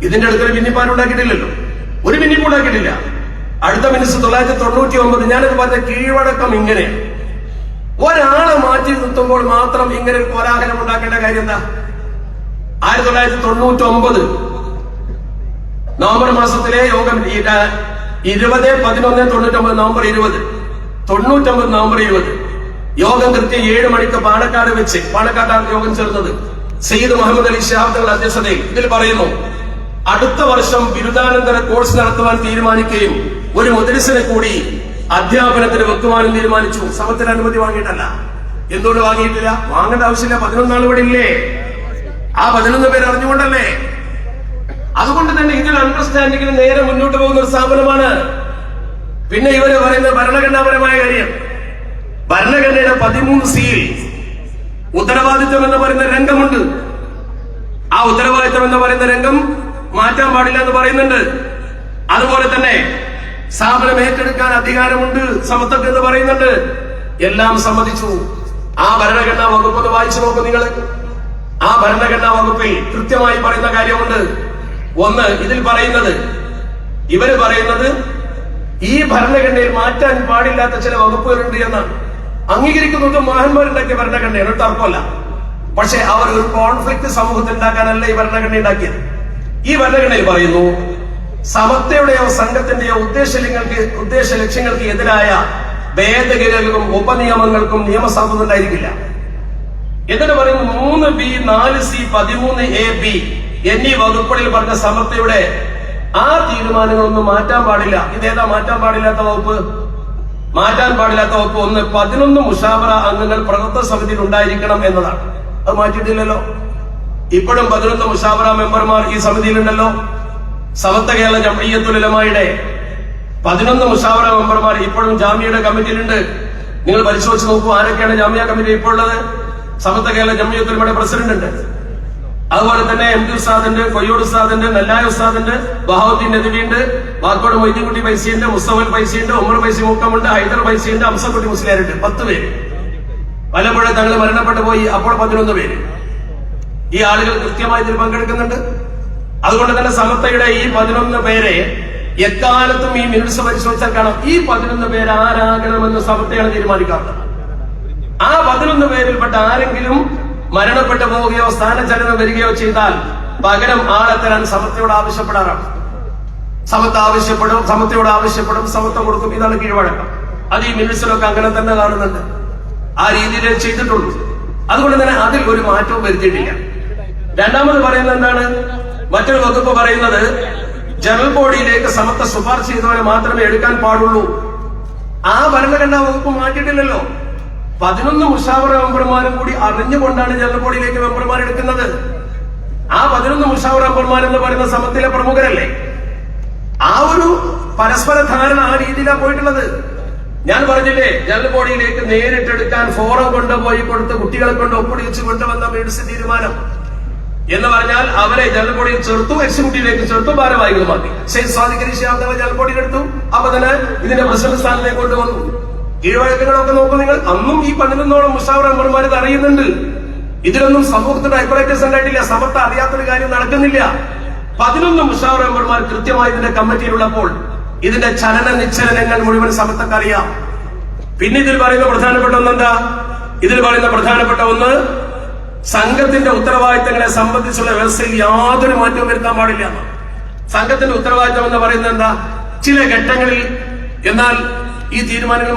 ഇതിന്റെ അടുത്തൊരു ഭിന്നിപ്പാനുണ്ടാക്കിയിട്ടില്ലല്ലോ, ഒരു ഭിന്നിപ്പുണ്ടാക്കിയിട്ടില്ല. അടുത്ത മിനിറ്റ്സ് 1999. ഞാനിത് പറഞ്ഞ കീഴ്വഴക്കം ഇങ്ങനെയാണ്. ഒരാളെ മാറ്റി നിർത്തുമ്പോൾ മാത്രം ഇങ്ങനെ ഒരു കോലാഹലം ഉണ്ടാക്കേണ്ട കാര്യം എന്താ? 1999 നവംബർ മാസത്തിലെ യോഗം 20/11/99 നവംബർ 20, 99 നവംബർ 20 യോഗം കൃത്യം 7 മണിക്ക് പാണക്കാട് വെച്ച്, പാണക്കാട്ടാണ് യോഗം ചേർന്നത്. സയ്യിദ് മുഹമ്മദ് അലി ശിഹാബ് തങ്ങൾ അധ്യക്ഷതയിൽ. ഇതിൽ പറയുന്നു, അടുത്ത വർഷം ബിരുദാനന്തര കോഴ്സ് നടത്തുവാൻ തീരുമാനിക്കുകയും ഒരു മുദരിസിനെ കൂടി അധ്യാപനത്തിന് വെക്കുവാനും തീരുമാനിച്ചു. സമത്തിന് അനുമതി വാങ്ങിയിട്ടല്ല. എന്തുകൊണ്ട് വാങ്ങിയിട്ടില്ല? വാങ്ങേണ്ട ആവശ്യമില്ല. 11 ആൾ ഇവിടെ ഇല്ലേ? ആ 11 പേര് അറിഞ്ഞുകൊണ്ടല്ലേ. അതുകൊണ്ട് തന്നെ ഇതൊരു അണ്ടർസ്റ്റാൻഡിങ്ങിന് നേരെ മുന്നോട്ട് പോകുന്ന ഒരു സ്ഥാപനമാണ്. പിന്നെ ഇവര് പറയുന്നത് ഭരണഘടനാപരമായ കാര്യം. ഭരണഘടനയുടെ 13C ഉത്തരവാദിത്വം എന്ന് പറയുന്ന രംഗമുണ്ട്. ആ ഉത്തരവാദിത്വം എന്ന് പറയുന്ന രംഗം മാറ്റാൻ പാടില്ല എന്ന് പറയുന്നുണ്ട്. അതുപോലെ തന്നെ സ്ഥാപനം ഏറ്റെടുക്കാൻ അധികാരമുണ്ട് സമത്വക്ക് എന്ന് പറയുന്നുണ്ട്. എല്ലാം സമ്മതിച്ചു. ആ ഭരണഘടനാ വകുപ്പ് ഒന്ന് വായിച്ചു നോക്കൂ നിങ്ങൾ. ആ ഭരണഘടനാ വകുപ്പിൽ കൃത്യമായി പറയുന്ന കാര്യമുണ്ട്. ഒന്ന്, ഇതിൽ പറയുന്നത്, ഇവര് പറയുന്നത് ഈ ഭരണഘടനയിൽ മാറ്റാൻ പാടില്ലാത്ത ചില വകുപ്പുകളുണ്ട് എന്നാണ്. അംഗീകരിക്കുന്നത് മഹാന്മാരുണ്ടാക്കിയ ഭരണഘടനയാണ്, ഒരു തർക്കമല്ല. പക്ഷെ അവർ ഒരു കോൺഫ്ലിക്ട് സമൂഹത്തിൽ ഉണ്ടാക്കാനല്ല ഈ ഭരണഘടന ഉണ്ടാക്കിയത്. ഈ ഭരണഘടനയിൽ പറയുന്നു, സമത്വയുടെയോ സംഘത്തിന്റെയോ ഉദ്ദേശ ലക്ഷ്യങ്ങൾക്ക് എതിരായ ഭേദഗതികൾക്കും ഉപനിയമങ്ങൾക്കും നിയമസാധുത ഉണ്ടായിരിക്കില്ല. എന്നിട്ട് പറയുന്നു 3B, 4C, 13AB എന്നീ വകുപ്പുകളിൽ പറഞ്ഞ സമത്വയുടെ ആ തീരുമാനങ്ങളൊന്നും മാറ്റാൻ പാടില്ല. ഇതേതാ മാറ്റാൻ പാടില്ലാത്ത വകുപ്പ്? മാറ്റാൻ പാടില്ലാത്ത വകുപ്പ് 1, 11 മുഷാവറ അംഗങ്ങൾ പ്രവർത്തക സമിതിയിൽ ഉണ്ടായിരിക്കണം എന്നതാണ്. അത് മാറ്റിയിട്ടില്ലല്ലോ. ഇപ്പോഴും 11 മുഷാവറ മെമ്പർമാർ ഈ സമിതിയിലുണ്ടല്ലോ. സമത്വ കേരള ജംഇയ്യത്തുൽ ഉലമായുടെ 11 മുഷാവറ മെമ്പർമാർ ഇപ്പോഴും ജാമ്യയുടെ കമ്മിറ്റിയിലുണ്ട്. നിങ്ങൾ പരിശോധിച്ച് നോക്കൂ, ആരൊക്കെയാണ് ജാമ്യ കമ്മിറ്റി ഇപ്പോൾ ഉള്ളത്. സമത്വ കേരള ജംഇയ്യത്തുൽ ഉലമയുടെ പ്രസിഡന്റ് ഉണ്ട്. അതുപോലെ തന്നെ MD ഉസ്താദുണ്ട്, കൊയ്യോട് ഉസ്താദുണ്ട്, നെല്ലായ ഉസ്താദുണ്ട്, ബഹാവുദ്ദീൻ നദ്വിയുണ്ട്, വാക്കോട് മൊയ്തീൻകുട്ടി പൈസയുണ്ട്, മുസ്തഫൽ പൈസയുണ്ട്, ഉമർ പൈസ മുക്കമുണ്ട്, ഹൈദർ പൈസയുണ്ട്, അംസക്കുട്ടി മുസ്ലിയാരുണ്ട്. 10 പേര്. പലപ്പോഴും തങ്ങൾ മരണപ്പെട്ടു പോയി. അപ്പോൾ 11 പേര്. ഈ ആളുകൾ കൃത്യമായി ഇതിൽ പങ്കെടുക്കുന്നുണ്ട്. അതുകൊണ്ട് തന്നെ സമത്വയുടെ ഈ 11 പേരെ എക്കാലത്തും ഈ മിനിറ്റ്സ് പരിശോധിച്ചാൽ കാണാം, ഈ 11 പേര് ആരാകണമെന്ന് സമത്വയാണ് തീരുമാനിക്കാറുള്ളത്. ആ 11 പേരിൽപ്പെട്ട ആരെങ്കിലും മരണപ്പെട്ടു പോവുകയോ സ്ഥാനചലനം വരികയോ ചെയ്താൽ പകരം ആളെ തരാൻ സമത്വയോട് ആവശ്യപ്പെടാറാണ്. സമത്വയോട് ആവശ്യപ്പെടും, സമത്വം കൊടുക്കും. ഇതാണ് കീഴ്വഴക്കം. അത് ഈ മിനിറ്റ്സിലൊക്കെ അങ്ങനെ തന്നെ കാണുന്നുണ്ട്. ആ രീതിയിൽ ചെയ്തിട്ടുള്ളൂ. അതുകൊണ്ട് തന്നെ അതിൽ ഒരു മാറ്റവും വരുത്തിയിട്ടില്ല. രണ്ടാമത് പറയുന്നത് എന്താണ്? മറ്റൊരു വകുപ്പ് പറയുന്നത്, ജനറൽ ബോഡിയിലേക്ക് സമത്വ ശുപാർശ ചെയ്തവരെ മാത്രമേ എടുക്കാൻ പാടുള്ളൂ. ആ ഭരണഘടനാ വകുപ്പ് മാറ്റിയിട്ടില്ലല്ലോ. 11 മുഷാവറ മെമ്പർമാരും കൂടി അറിഞ്ഞുകൊണ്ടാണ് ജനറൽ ബോഡിയിലേക്ക് മെമ്പർമാർ എടുക്കുന്നത്. ആ 11 മുഷാവറ മെമ്പർമാർ എന്ന് പറയുന്ന സമത്തിലെ പ്രമുഖരല്ലേ. ആ ഒരു പരസ്പര ധാരണ ആ രീതിയിലാണ് പോയിട്ടുള്ളത്. ഞാൻ പറഞ്ഞില്ലേ, ജനറൽ ബോഡിയിലേക്ക് നേരിട്ടെടുക്കാൻ ഫോറം കൊണ്ടുപോയി കൊടുത്ത് കുട്ടികളെ കൊണ്ട് ഒപ്പിടിച്ച് കൊണ്ടുവന്ന മിനിറ്റ്സ് തീരുമാനം എന്ന് പറഞ്ഞാൽ അവരെ ജനറൽ ബോഡിയിൽ ചേർത്തു, എക്സിക്യൂട്ടീവിലേക്ക് ചേർത്തു, ഭാരവാഹികൾ മാറ്റി. ജനറൽ ബോഡിയിൽ എടുത്തു. അപ്പൊ തന്നെ ഇതിന്റെ പ്രസിഡന്റ് സ്ഥാനത്തേക്ക് കൊണ്ടുവന്നു. കീഴ്വഴക്കങ്ങളൊക്കെ നോക്കും നിങ്ങൾ. അന്നും ഈ 11ഓളം മുഷാവറ മെമ്പർമാർ ഇത് അറിയുന്നുണ്ട്. ഇതിലൊന്നും സമൂഹത്തിന്റെ അഭിപ്രായത്തിൽ ഉണ്ടായിട്ടില്ല. സമത്വം അറിയാത്തൊരു കാര്യം നടക്കുന്നില്ല. 11 മുഷാവറ മെമ്പർമാർ കൃത്യമായി ഇതിന്റെ കമ്മിറ്റിയിലുള്ളപ്പോൾ ഇതിന്റെ ചലന നിശ്ചലനങ്ങൾ മുഴുവൻ സമത്വക്കറിയാം. പിന്നെ ഇതിൽ പറയുന്ന പ്രധാനപ്പെട്ട ഒന്നെന്താ? ഇതിൽ പറയുന്ന പ്രധാനപ്പെട്ട ഒന്ന്, സംഘത്തിന്റെ ഉത്തരവാദിത്തങ്ങളെ സംബന്ധിച്ചുള്ള വ്യവസ്ഥയിൽ യാതൊരു മാറ്റവും വരുത്താൻ പാടില്ല. സംഘത്തിന്റെ ഉത്തരവാദിത്തം എന്ന് പറയുന്നത് എന്താ? ചില ഘട്ടങ്ങളിൽ എന്നാൽ ഈ തീരുമാനങ്ങൾ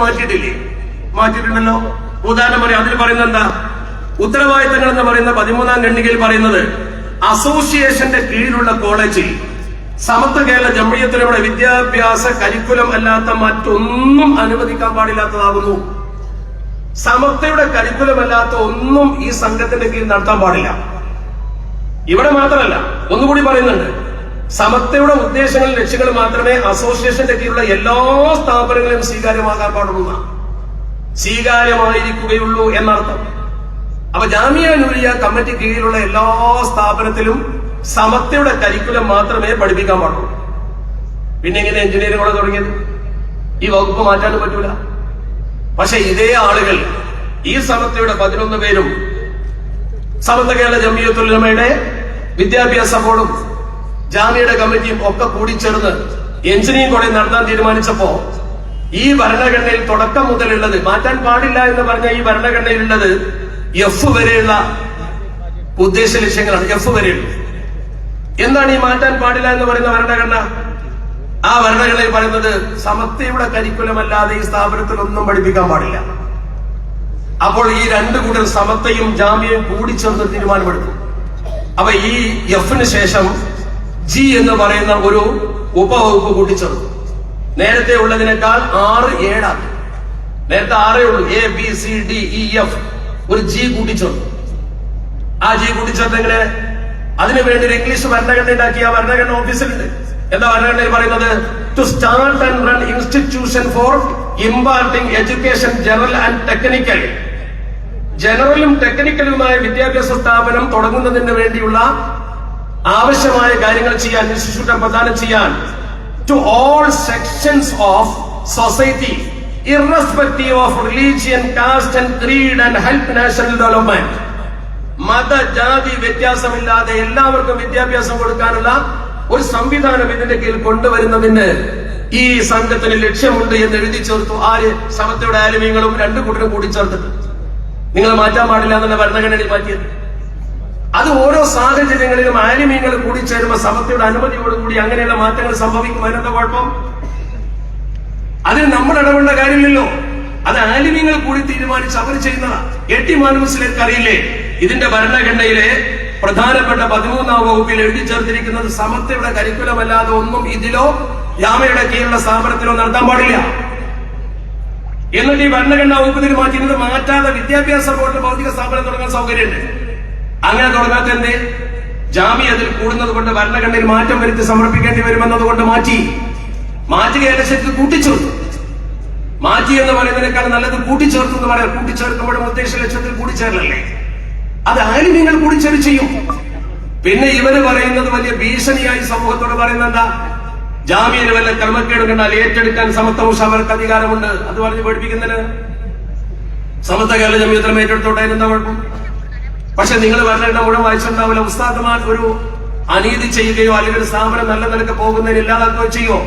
മാറ്റിയിട്ടുണ്ടല്ലോ. ഉദാഹരണം പറയാം. അതിൽ പറയുന്നത് എന്താ? ഉത്തരവാദിത്തങ്ങൾ എന്ന് പറയുന്ന 13ാം ഖണ്ഡികയിൽ പറയുന്നത്, അസോസിയേഷന്റെ കീഴിലുള്ള കോളേജിൽ സമത്വ കേരള ജംഇയ്യത്തുൽ ഉലമയുടെ വിദ്യാഭ്യാസ കരിക്കുലം അല്ലാത്ത മറ്റൊന്നും അനുവദിക്കാൻ പാടില്ലാത്തതാകുന്നു. സമത്വയുടെ കരിക്കുലമല്ലാത്ത ഒന്നും ഈ സംഘത്തിന്റെ കീഴിൽ നടത്താൻ പാടില്ല. ഇവിടെ മാത്രമല്ല, ഒന്നുകൂടി പറയുന്നുണ്ട്, സമത്വയുടെ ഉദ്ദേശങ്ങളും ലക്ഷ്യങ്ങളും മാത്രമേ അസോസിയേഷന്റെ കീഴിലുള്ള എല്ലാ സ്ഥാപനങ്ങളിലും സ്വീകാര്യമാകാൻ പാടുള്ളൂ, സ്വീകാര്യമായിരിക്കുകയുള്ളൂ എന്നർത്ഥം. അപ്പൊ ജാമിയ നൂരിയ കമ്മിറ്റി കീഴിലുള്ള എല്ലാ സ്ഥാപനത്തിലും സമത്വയുടെ കരിക്കുലം മാത്രമേ പഠിപ്പിക്കാൻ പാടുള്ളൂ. പിന്നെ എങ്ങനെ എഞ്ചിനീയറിംഗ് കൂടെ തുടങ്ങിയത്? ഈ വകുപ്പ് മാറ്റാനും പറ്റൂല. പക്ഷെ ഇതേ ആളുകൾ ഈ സമത്വയുടെ 11 പേരും സമത്വ കേരള ജംഇയ്യത്തുൽ ഉലമയുടെ വിദ്യാഭ്യാസ ബോർഡും ജാമ്യയുടെ കമ്മിറ്റിയും ഒക്കെ കൂടിച്ചേർന്ന് എഞ്ചിനീയറിംഗ് കോളേജ് നടത്താൻ തീരുമാനിച്ചപ്പോ ഈ ഭരണഘടനയിൽ തുടക്കം മുതലുള്ളത്, മാറ്റാൻ പാടില്ല എന്ന് പറഞ്ഞ ഈ ഭരണഘടനയിലുള്ളത് F വരെയുള്ള ഉദ്ദേശ ലക്ഷ്യങ്ങളാണ്. F വരെയുള്ള എന്താണ് ഈ മാറ്റാൻ പാടില്ല എന്ന് പറയുന്ന ഭരണഘടന? ആ ഭരണഘടനയിൽ പറയുന്നത് സമത്വയുടെ കരിക്കുലമല്ലാതെ ഈ സ്ഥാപനത്തിൽ ഒന്നും പഠിപ്പിക്കാൻ പാടില്ല. അപ്പോൾ ഈ രണ്ടു കൂട്ടർ സമത്വയും ജാമ്യയും കൂടിച്ചേർന്ന് തീരുമാനമെടുക്കും. അപ്പൊ ഈ എഫിന് ശേഷം G എന്ന് പറയുന്ന ഒരു ഉപവകുപ്പ് കൂട്ടിച്ചേർന്നു. നേരത്തെ ഉള്ളതിനേക്കാൾ 6, 7 ആക്കി. നേരത്തെ 6 ഉള്ളൂ. A, B, C, D, E, F. ഒരു G കൂട്ടിച്ചേർന്നു. ആ G കൂട്ടിച്ചേർത്ത് എങ്ങനെ? അതിനുവേണ്ടി ഒരു ഇംഗ്ലീഷ് ഭരണഘടന ഉണ്ടാക്കി. ആ ഭരണഘടന ഓഫീസിലുണ്ട്. എന്താ ഭരണഘടനയിൽ പറയുന്നത്? To start and run institution for imparting education general and technical. ജനറലും ടെക്നിക്കലുമായ വിദ്യാഭ്യാസ സ്ഥാപനം തുടങ്ങുന്നതിന് വേണ്ടിയുള്ള ആവശ്യമായ കാര്യങ്ങൾ ചെയ്യാൻ, ഇൻസ്റ്റിറ്റ്യൂട്ട് പ്രദാനം ചെയ്യാൻ to all sections of society irrespective of religion, caste and creed and help national development. മത ജാതി വ്യത്യാസമില്ലാതെ എല്ലാവർക്കും വിദ്യാഭ്യാസം കൊടുക്കാനുള്ള ഒരു സംവിധാനം ഇതിന്റെ കീഴിൽ കൊണ്ടുവരുന്നതിന് ഈ സംഘത്തിന് ലക്ഷ്യമുണ്ട് എന്ന് എഴുതി ചേർത്തു. ആര്? സമത്വയുടെ ആലിമീങ്ങളും രണ്ടു കൂട്ടരും കൂടി ചേർത്തിട്ട്. നിങ്ങൾ മാറ്റാൻ പാടില്ല എന്നുള്ള ഭരണഘടനയിൽ മാറ്റിയത്. അത് ഓരോ സാഹചര്യങ്ങളിലും ആലിമീങ്ങൾ കൂടി ചേരുമ്പോൾ സമത്വയുടെ അനുമതിയോടുകൂടി അങ്ങനെയുള്ള മാറ്റങ്ങൾ സംഭവിക്കും. അതിനെന്താ കുഴപ്പം? അതിന് നമ്മൾ ഇടപെടേണ്ട കാര്യമില്ലല്ലോ. അത് ആലിമീങ്ങൾ കൂടി തീരുമാനിച്ച് അവർ ചെയ്യുന്നതാ. എ.ടി. മുസ്ലിംക്ക് അറിയില്ലേ, ഇതിന്റെ ഭരണഘടനയിലെ പ്രധാനപ്പെട്ട 13ാം വകുപ്പിൽ എഴുതി ചേർത്തിരിക്കുന്നത് സമത്വയുടെ കരിക്കുലം അല്ലാതെ ഒന്നും ഇതിലോ ജാമ്യയുടെ കീഴിലുള്ള സ്ഥാപനത്തിലോ നടത്താൻ പാടില്ല. എന്നിട്ട് ഈ ഭരണഘടനാ വകുപ്പിൽ മാറ്റിയത് മാറ്റാതെ വിദ്യാഭ്യാസ ബോർഡിൽ ഭൗതിക സ്ഥാപനം തുടങ്ങാൻ സൗകര്യമുണ്ട്. അങ്ങനെ തുടങ്ങാത്ത എന്തേ? ജാമ്യ അതിൽ കൂടുന്നത് കൊണ്ട് ഭരണഘടനയിൽ മാറ്റം വരുത്തി സമർപ്പിക്കേണ്ടി വരുമെന്നതുകൊണ്ട് മാറ്റുകയല്ല, ശരിക്കും കൂട്ടിച്ചേർത്തു. മാറ്റി എന്ന് പറയുന്നതിനേക്കാൾ നല്ലത് കൂട്ടിച്ചേർത്തു എന്ന് പറയാം. കൂട്ടിച്ചേർക്കുമ്പോഴും ഉദ്ദേശ ലക്ഷ്യത്തിൽ കൂടിച്ചേരലല്ലേ. അത് ആലിമീങ്ങൾ കൂടിച്ചേരി ചെയ്യും. പിന്നെ ഇവര് പറയുന്നത് വലിയ ഭീഷണിയായി സമൂഹത്തോട് പറയുന്നത് എന്താ? ജാമ്യന് വല്ല ക്രമക്കേടും കണ്ടാൽ ഏറ്റെടുക്കാൻ സമത്വ മുഷാവറക്ക് അധികാരമുണ്ട്. അത് പറഞ്ഞ് പഠിപ്പിക്കുന്നതിന് സമത്വ കേരള ജമിയത്തുലമ ഏറ്റെടുത്തോട്ടെ, എന്താ കുഴപ്പം? പക്ഷെ നിങ്ങൾ ഭരണഘടന മുഴുവൻ വായിച്ചിട്ടുണ്ടാവില്ല. ഉസ്താദുമാർ ഒരു അനീതി ചെയ്യുകയോ അല്ലെങ്കിൽ ഒരു സ്ഥാപനം നല്ല നിലക്ക് പോകുന്നതിന് ഇല്ലാതാക്കുകയോ ചെയ്യോ?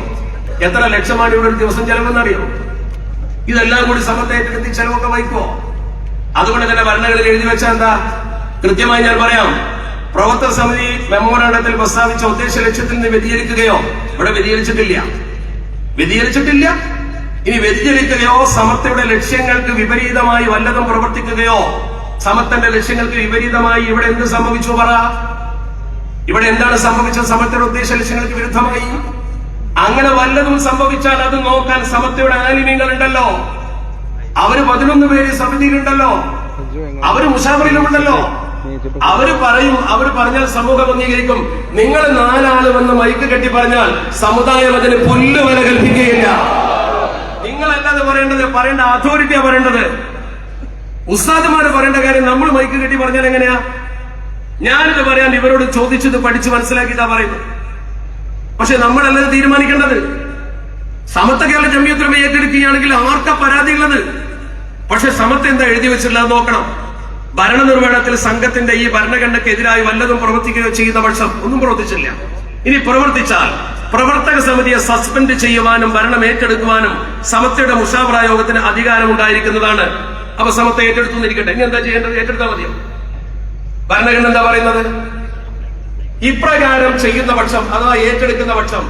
എത്ര ലക്ഷമാണ് ഇവിടെ ഒരു ദിവസം ചെലവെന്നറിയോ? ഇതെല്ലാം കൂടി സമത്വം ഏറ്റെടുത്ത് ചെലവൊക്കെ വഹിക്കുമോ? അതുകൊണ്ട് തന്നെ ഭരണഘടനയിൽ എഴുതി വെച്ചാൽ എന്താ? കൃത്യമായി ഞാൻ പറയാം. പ്രവർത്തക സമിതി മെമ്മോറാണ്ടത്തിൽ പ്രസ്താവിച്ച ഉദ്ദേശ ലക്ഷ്യത്തിൽ നിന്ന് വ്യതിചലിക്കുകയോ, ഇവിടെ വ്യതിചലിച്ചിട്ടില്ല. ഇനി വ്യതിചലിക്കുകയോ സമത്വയുടെ ലക്ഷ്യങ്ങൾക്ക് വിപരീതമായി വല്ലതും പ്രവർത്തിക്കുകയോ, സമത്വന്റെ ലക്ഷ്യങ്ങൾക്ക് വിപരീതമായി ഇവിടെ എന്ത് സംഭവിച്ചു പറ? ഇവിടെ എന്താണ് സംഭവിച്ചത്? സമത്വയുടെ ഉദ്ദേശ ലക്ഷ്യങ്ങൾക്ക് വിരുദ്ധമായി അങ്ങനെ വല്ലതും സംഭവിച്ചാൽ അത് നോക്കാൻ സമത്വയുടെ ആലിമീങ്ങൾ ഉണ്ടല്ലോ. അവര് 11 പേര് സമിതിയിലുണ്ടല്ലോ, അവര് മുഷാവറയിലുമുണ്ടല്ലോ. അവര് പറഞ്ഞാൽ സമൂഹം അംഗീകരിക്കും. നിങ്ങൾ 4 ആള് വന്ന് മൈക്ക് കെട്ടി പറഞ്ഞാൽ സമുദായം അതിന് പുല്ലുവില കൽപ്പിക്കുകയില്ല. നിങ്ങളല്ലാതെ പറയേണ്ട അതോറിറ്റിയാ പറയേണ്ടത്. ഉസ്താദുമാര് പറയേണ്ട കാര്യം നമ്മൾ മൈക്ക് കെട്ടി പറഞ്ഞാൽ എങ്ങനെയാ? ഞാനിത് പറയാൻ ഇവരോട് ചോദിച്ചത് പഠിച്ച് മനസ്സിലാക്കിയിട്ടാ പറയുന്നത്. പക്ഷെ നമ്മളല്ലത് തീരുമാനിക്കേണ്ടത്. സമത്വ കേരള ജമിയത്തുലമ ഏറ്റെടുക്കുകയാണെങ്കിൽ ആർക്കാ പരാതിയുള്ളത്? പക്ഷെ സമത്വം എന്താ എഴുതി വെച്ചില്ല നോക്കണം. ഭരണനിർവഹണത്തിൽ സംഘത്തിന്റെ ഈ ഭരണഘടനയ്ക്കെതിരായി വല്ലതും പ്രവർത്തിക്കുകയോ ചെയ്യുന്ന പക്ഷം ഒന്നും പ്രവർത്തിച്ചില്ല. ഇനി പ്രവർത്തിച്ചാൽ പ്രവർത്തക സമിതിയെ സസ്പെൻഡ് ചെയ്യുവാനും ഭരണം ഏറ്റെടുക്കുവാനും സമത്വയുടെ മുഷാവറ യോഗത്തിന് അധികാരം ഉണ്ടായിരിക്കുന്നതാണ്. അപ്പൊ സമത്വം ഏറ്റെടുത്തുന്നിരിക്കട്ടെ, ഇനി എന്താ ചെയ്യേണ്ടത്? ഏറ്റെടുത്താൽ മതിയോ? ഭരണഘടന എന്താ പറയുന്നത്? ഇപ്രകാരം ചെയ്യുന്ന പക്ഷം അഥവാ ഏറ്റെടുക്കുന്ന പക്ഷം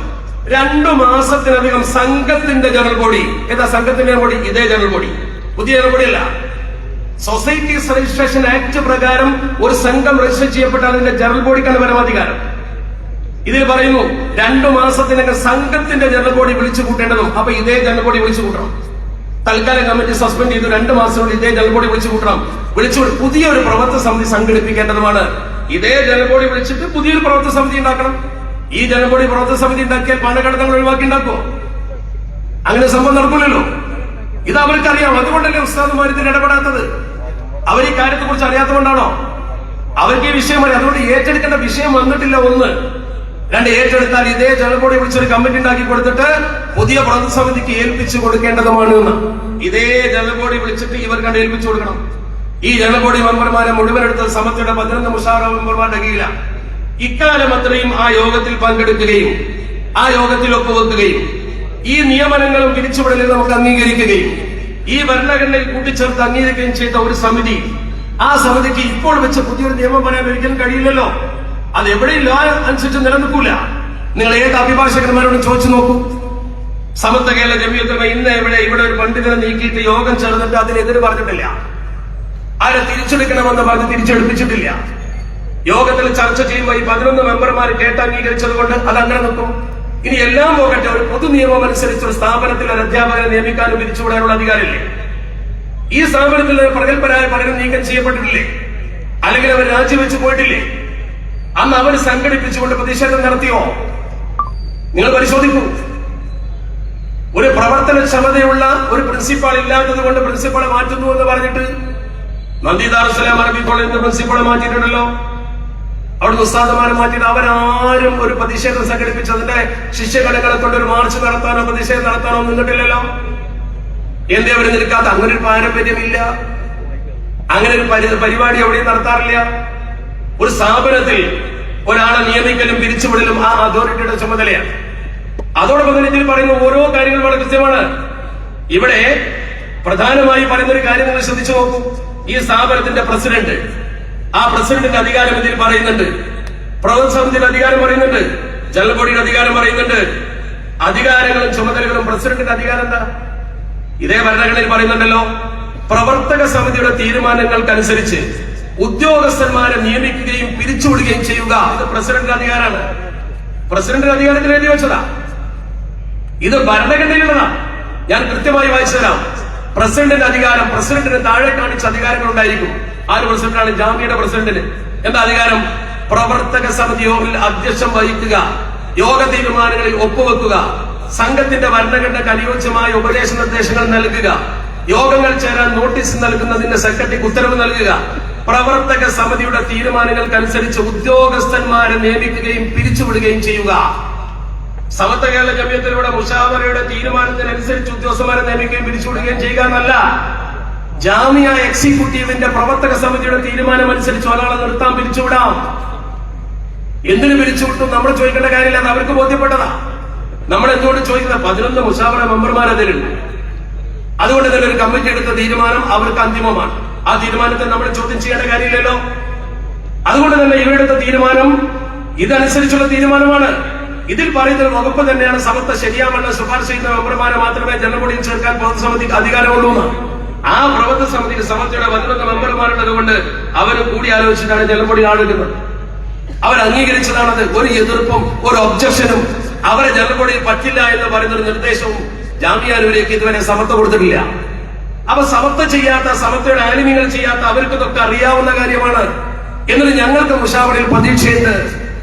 2 മാസത്തിനധികം സംഘത്തിന്റെ ജനറൽ ബോഡി, ഏതാ സംഘത്തിന്റെ ബോഡി? ഇതേ ജനറൽ ബോഡി, പുതിയ ജനറൽ ബോഡി അല്ല. സൊസൈറ്റീസ് രജിസ്ട്രേഷൻ ആക്ട് പ്രകാരം ഒരു സംഘം രജിസ്റ്റർ ചെയ്യപ്പെട്ട അതിന്റെ ജനറൽ ബോഡിക്കാണ് പരമാധികാരം. ഇതിൽ പറയുന്നു 2 മാസത്തിനകം സംഘത്തിന്റെ ജനറൽ ബോഡി വിളിച്ചു കൂട്ടേണ്ടതും. അപ്പൊ ഇതേ ജനറൽ ബോഡി വിളിച്ചു കൂട്ടണം. തൽക്കാലം കമ്മിറ്റി സസ്പെൻഡ് ചെയ്തു, 2 മാസത്തിനുള്ളിൽ ഇതേ ജനറൽ ബോഡി വിളിച്ചു കൂട്ടണം. പുതിയൊരു പ്രവർത്തക സമിതി സംഘടിപ്പിക്കേണ്ടതുമാണ്. ഇതേ ജനറൽ ബോഡി വിളിച്ചിട്ട് പുതിയൊരു പ്രവർത്തക സമിതി ഉണ്ടാക്കണം. ഈ ജനറൽ ബോഡി പ്രവർത്തക സമിതി ഉണ്ടാക്കിയാൽ പണക്കടത്തങ്ങൾ ഒഴിവാക്കി ഉണ്ടാക്കുമോ? അങ്ങനെ സംഭവം നടക്കില്ലല്ലോ. ഇത് അവർക്കറിയാം. അതുകൊണ്ടല്ലേ ഉസ്താദുമാർ ഇതിൽ ഇടപെടാത്തത്? അവർ ഈ കാര്യത്തെ കുറിച്ച് അറിയാത്തതുകൊണ്ടാണോ? അവർക്ക് ഈ വിഷയം അറിയാം. അതുകൊണ്ട് ഏറ്റെടുക്കേണ്ട വിഷയം വന്നിട്ടില്ല. 1. 2 ഏറ്റെടുത്താൽ ഇതേ ജനറൽ ബോഡി വിളിച്ചൊരു കമ്മിറ്റി ഉണ്ടാക്കി കൊടുത്തിട്ട് പുതിയ പ്രവർത്തക സമിതിക്ക് ഏൽപ്പിച്ചു കൊടുക്കേണ്ടതുമാണ്. ഇതേ ജനറൽ ബോഡി വിളിച്ചിട്ട് ഇവർക്കാണ് ഏൽപ്പിച്ചു കൊടുക്കണം. ഈ ജനറൽ ബോഡി മെമ്പർമാരെ മുഴുവൻ എടുത്ത് സമത്വയുടെ 11 മുഷാവറ മെമ്പർമാരുടെ കീഴിലാണ്. ഇക്കാലം അത്രയും ആ യോഗത്തിൽ പങ്കെടുക്കുകയും ആ യോഗത്തിൽ ഒപ്പുവെക്കുകയും ഈ നിയമനങ്ങളും പിരിച്ചുവിടലും നമുക്ക് അംഗീകരിക്കുകയും ഈ ഭരണഘടനയിൽ കൂട്ടിച്ചേർത്ത് അംഗീകരിക്കുകയും ചെയ്ത ഒരു സമിതി, ആ സമിതിക്ക് ഇപ്പോൾ വെച്ച് പുതിയൊരു നിയമം പറയാൻ ഒരിക്കലും കഴിയില്ലല്ലോ. അത് എവിടെയും ലോ അനുസരിച്ച് നിലനിൽക്കൂല. നിങ്ങൾ ഏത് അഭിഭാഷകന്മാരോടും ചോദിച്ചു നോക്കൂ. സമത്വ കേരള ജമിയത്തുലമ ഇന്ന് ഇവിടെ ഒരു പണ്ഡിതനെ നീക്കിയിട്ട് യോഗം ചേർന്നിട്ട് അതിനെതിരെ പറഞ്ഞിട്ടില്ല. ആരെ തിരിച്ചെടുക്കണമെന്ന് പറഞ്ഞ് തിരിച്ചെടുപ്പിച്ചിട്ടില്ല. യോഗത്തിൽ ചർച്ച ചെയ്യുമ്പോൾ ഈ 11 മെമ്പർമാർ കേട്ട് അംഗീകരിച്ചത് കൊണ്ട് അത് അങ്ങനെ നിൽക്കും. ഇനി എല്ലാം പോകട്ടെ, ഒരു പൊതു നിയമം അനുസരിച്ച് ഒരു സ്ഥാപനത്തിൽ ഒരു അധ്യാപകനെ നിയമിക്കാനും പിരിച്ചുവിടാനുള്ള അധികാരമില്ലേ? ഈ സ്ഥാപനത്തിൽ പ്രഗത്ഭരായ പലരും നീക്കം ചെയ്യപ്പെട്ടിട്ടില്ലേ? അല്ലെങ്കിൽ അവർ രാജിവെച്ച് പോയിട്ടില്ലേ? അന്ന് അവർ സംഘടിപ്പിച്ചുകൊണ്ട് പ്രതിഷേധം നടത്തിയോ? നിങ്ങൾ പരിശോധിക്കൂ. ഒരു പ്രവർത്തനക്ഷമതയുള്ള ഒരു പ്രിൻസിപ്പാൾ ഇല്ലാത്തത് കൊണ്ട് പ്രിൻസിപ്പാളെ മാറ്റുന്നു എന്ന് പറഞ്ഞിട്ട് നന്ദി ദാറുസ്സലാം അറബി കോളേജിന്റെ പ്രിൻസിപ്പാളെ മാറ്റിയിട്ടുണ്ടല്ലോ. അവിടെ ഉസ്താദുമാരെ മാറ്റിയിട്ട് അവരാരും ഒരു പ്രതിഷേധം സംഘടിപ്പിച്ച് അതിന്റെ ശിഷ്യഘടകങ്ങളെ കൊണ്ട് ഒരു മാർച്ച് നടത്താനോ പ്രതിഷേധം നടത്താനോ നിന്നിട്ടില്ലല്ലോ. എന്തേ അവർ നിൽക്കാത്ത? അങ്ങനെ ഒരു പാരമ്പര്യമില്ല, അങ്ങനെ ഒരു പരിപാടി എവിടെയും നടത്താറില്ല. ഒരു സ്ഥാപനത്തിൽ ഒരാളെ നിയമിക്കലും പിരിച്ചുവിടലും ആ അതോറിറ്റിയുടെ ചുമതലയാണ്. അതോടൊപ്പം തന്നെ ഇതിൽ പറയുന്ന ഓരോ കാര്യങ്ങളും വളരെ കൃത്യമാണ്. ഇവിടെ പ്രധാനമായി പറയുന്ന ഒരു കാര്യം നിങ്ങൾ ശ്രദ്ധിച്ചു നോക്കൂ. ഈ സ്ഥാപനത്തിന്റെ പ്രസിഡന്റ്, ആ പ്രസിഡന്റിന്റെ അധികാരം ഇതിൽ പറയുന്നുണ്ട്, പ്രവർത്തക സമിതിയുടെ അധികാരം പറയുന്നുണ്ട്, ജനറൽ ബോഡിയുടെ അധികാരം പറയുന്നുണ്ട്. അധികാരങ്ങളും ചുമതലകളും പ്രസിഡന്റിന്റെ അധികാരം എന്താ? ഇതേ ഭരണഘടനയിൽ പറയുന്നുണ്ടല്ലോ, പ്രവർത്തക സമിതിയുടെ തീരുമാനങ്ങൾക്കനുസരിച്ച് ഉദ്യോഗസ്ഥന്മാരെ നിയമിക്കുകയും പിരിച്ചുവിടുകയും ചെയ്യുക. ഇത് പ്രസിഡന്റിന്റെ അധികാരമാണ്. പ്രസിഡന്റിന്റെ അധികാരത്തിൽ എഴുതി വെച്ചതാ. ഇത് ഭരണഘടനയിലുള്ളതാ. ഞാൻ കൃത്യമായി വായിച്ചു തരാം. പ്രസിഡന്റിന്റെ അധികാരം, പ്രസിഡന്റിന് താഴെ കാണിച്ച അധികാരങ്ങൾ ഉണ്ടായിരിക്കും. ആര് പ്രസിഡന്റാണ്? ജാമ്യയുടെ പ്രസിഡന്റിന് എന്താ അധികാരം? പ്രവർത്തക സമിതി യോഗത്തിൽ അധ്യക്ഷം വഹിക്കുക, യോഗ തീരുമാനങ്ങളിൽ ഒപ്പുവെക്കുക, സംഘത്തിന്റെ ഭരണഘടനയ്ക്ക് അനുയോജ്യമായ ഉപദേശ നിർദ്ദേശങ്ങൾ നൽകുക, യോഗങ്ങൾ ചേരാൻ നോട്ടീസ് നൽകുന്നതിന്റെ സെക്രട്ടറിക്ക് ഉത്തരവ് നൽകുക, പ്രവർത്തക സമിതിയുടെ തീരുമാനങ്ങൾക്കനുസരിച്ച് ഉദ്യോഗസ്ഥന്മാരെ നിയമിക്കുകയും പിരിച്ചുവിടുകയും ചെയ്യുക. സമത്വ കേരള ജമിയത്തിലൂടെ മുഷാവറയുടെ തീരുമാനത്തിനനുസരിച്ച് ഉദ്യോഗസ്ഥന്മാരെ നിയമിക്കുകയും പിരിച്ചുവിടുകയും ചെയ്യുക എന്നല്ല. ജാമിയ എക്സിക്യൂട്ടീവിന്റെ പ്രവർത്തക സമിതിയുടെ തീരുമാനം അനുസരിച്ച് ഒരാളെ നിർത്താൻ പിരിച്ചുവിടാം. എന്തിനു പിരിച്ചുവിട്ടു നമ്മൾ ചോദിക്കേണ്ട കാര്യമില്ല, അത് അവർക്ക് ബോധ്യപ്പെട്ടതാ. നമ്മൾ എന്തുകൊണ്ട് ചോദിക്കുന്നത്? 11 മുഷാവറ മെമ്പർമാർ അതിലുണ്ട്. അതുകൊണ്ട് തന്നെ ഒരു കമ്മിറ്റി എടുത്ത തീരുമാനം അവർക്ക് അന്തിമമാണ്. ആ തീരുമാനത്തെ നമ്മൾ ചോദ്യം ചെയ്യേണ്ട കാര്യമില്ലല്ലോ. അതുകൊണ്ട് തന്നെ ഇവരെടുത്ത തീരുമാനം ഇതനുസരിച്ചുള്ള തീരുമാനമാണ്. ഇതിൽ പറയുന്ന വകുപ്പ് തന്നെയാണ് സമത്വ ശരിയാവണ്ണം ശുപാർശ ചെയ്യുന്ന മെമ്പർമാരെ മാത്രമേ ജനറൽ ബോഡിയിൽ ചേർക്കാൻ പ്രവർത്തക സമിതിക്ക് അധികാരമുള്ളൂ. ആ പ്രവർത്തക സമിതിയിൽ സമത്വയുടെ 11 മെമ്പർമാരുള്ളത് കൊണ്ട് അവർ കൂടി ആലോചിച്ചിട്ടാണ് ജനറൽ ബോഡി ആളുന്നത്. അവർ അംഗീകരിച്ചതാണത്. ഒരു എതിർപ്പും ഒരു ഒബ്ജക്ഷനും അവരെ ജനറൽ ബോഡിയിൽ പറ്റില്ല എന്ന് പറയുന്ന ഒരു നിർദ്ദേശവും ജാമ്യാനൂരേക്ക് ഇതുവരെ സമത്വം കൊടുത്തിട്ടില്ല. അപ്പൊ സമത്വം ചെയ്യാത്ത, സമത്വയുടെ ആലിമ്യങ്ങൾ ചെയ്യാത്ത അവർക്കിതൊക്കെ അറിയാവുന്ന കാര്യമാണ്. എന്നിട്ട് ഞങ്ങൾക്ക് മുഷാവറയിൽ പ്രതീക്ഷയുണ്ട്.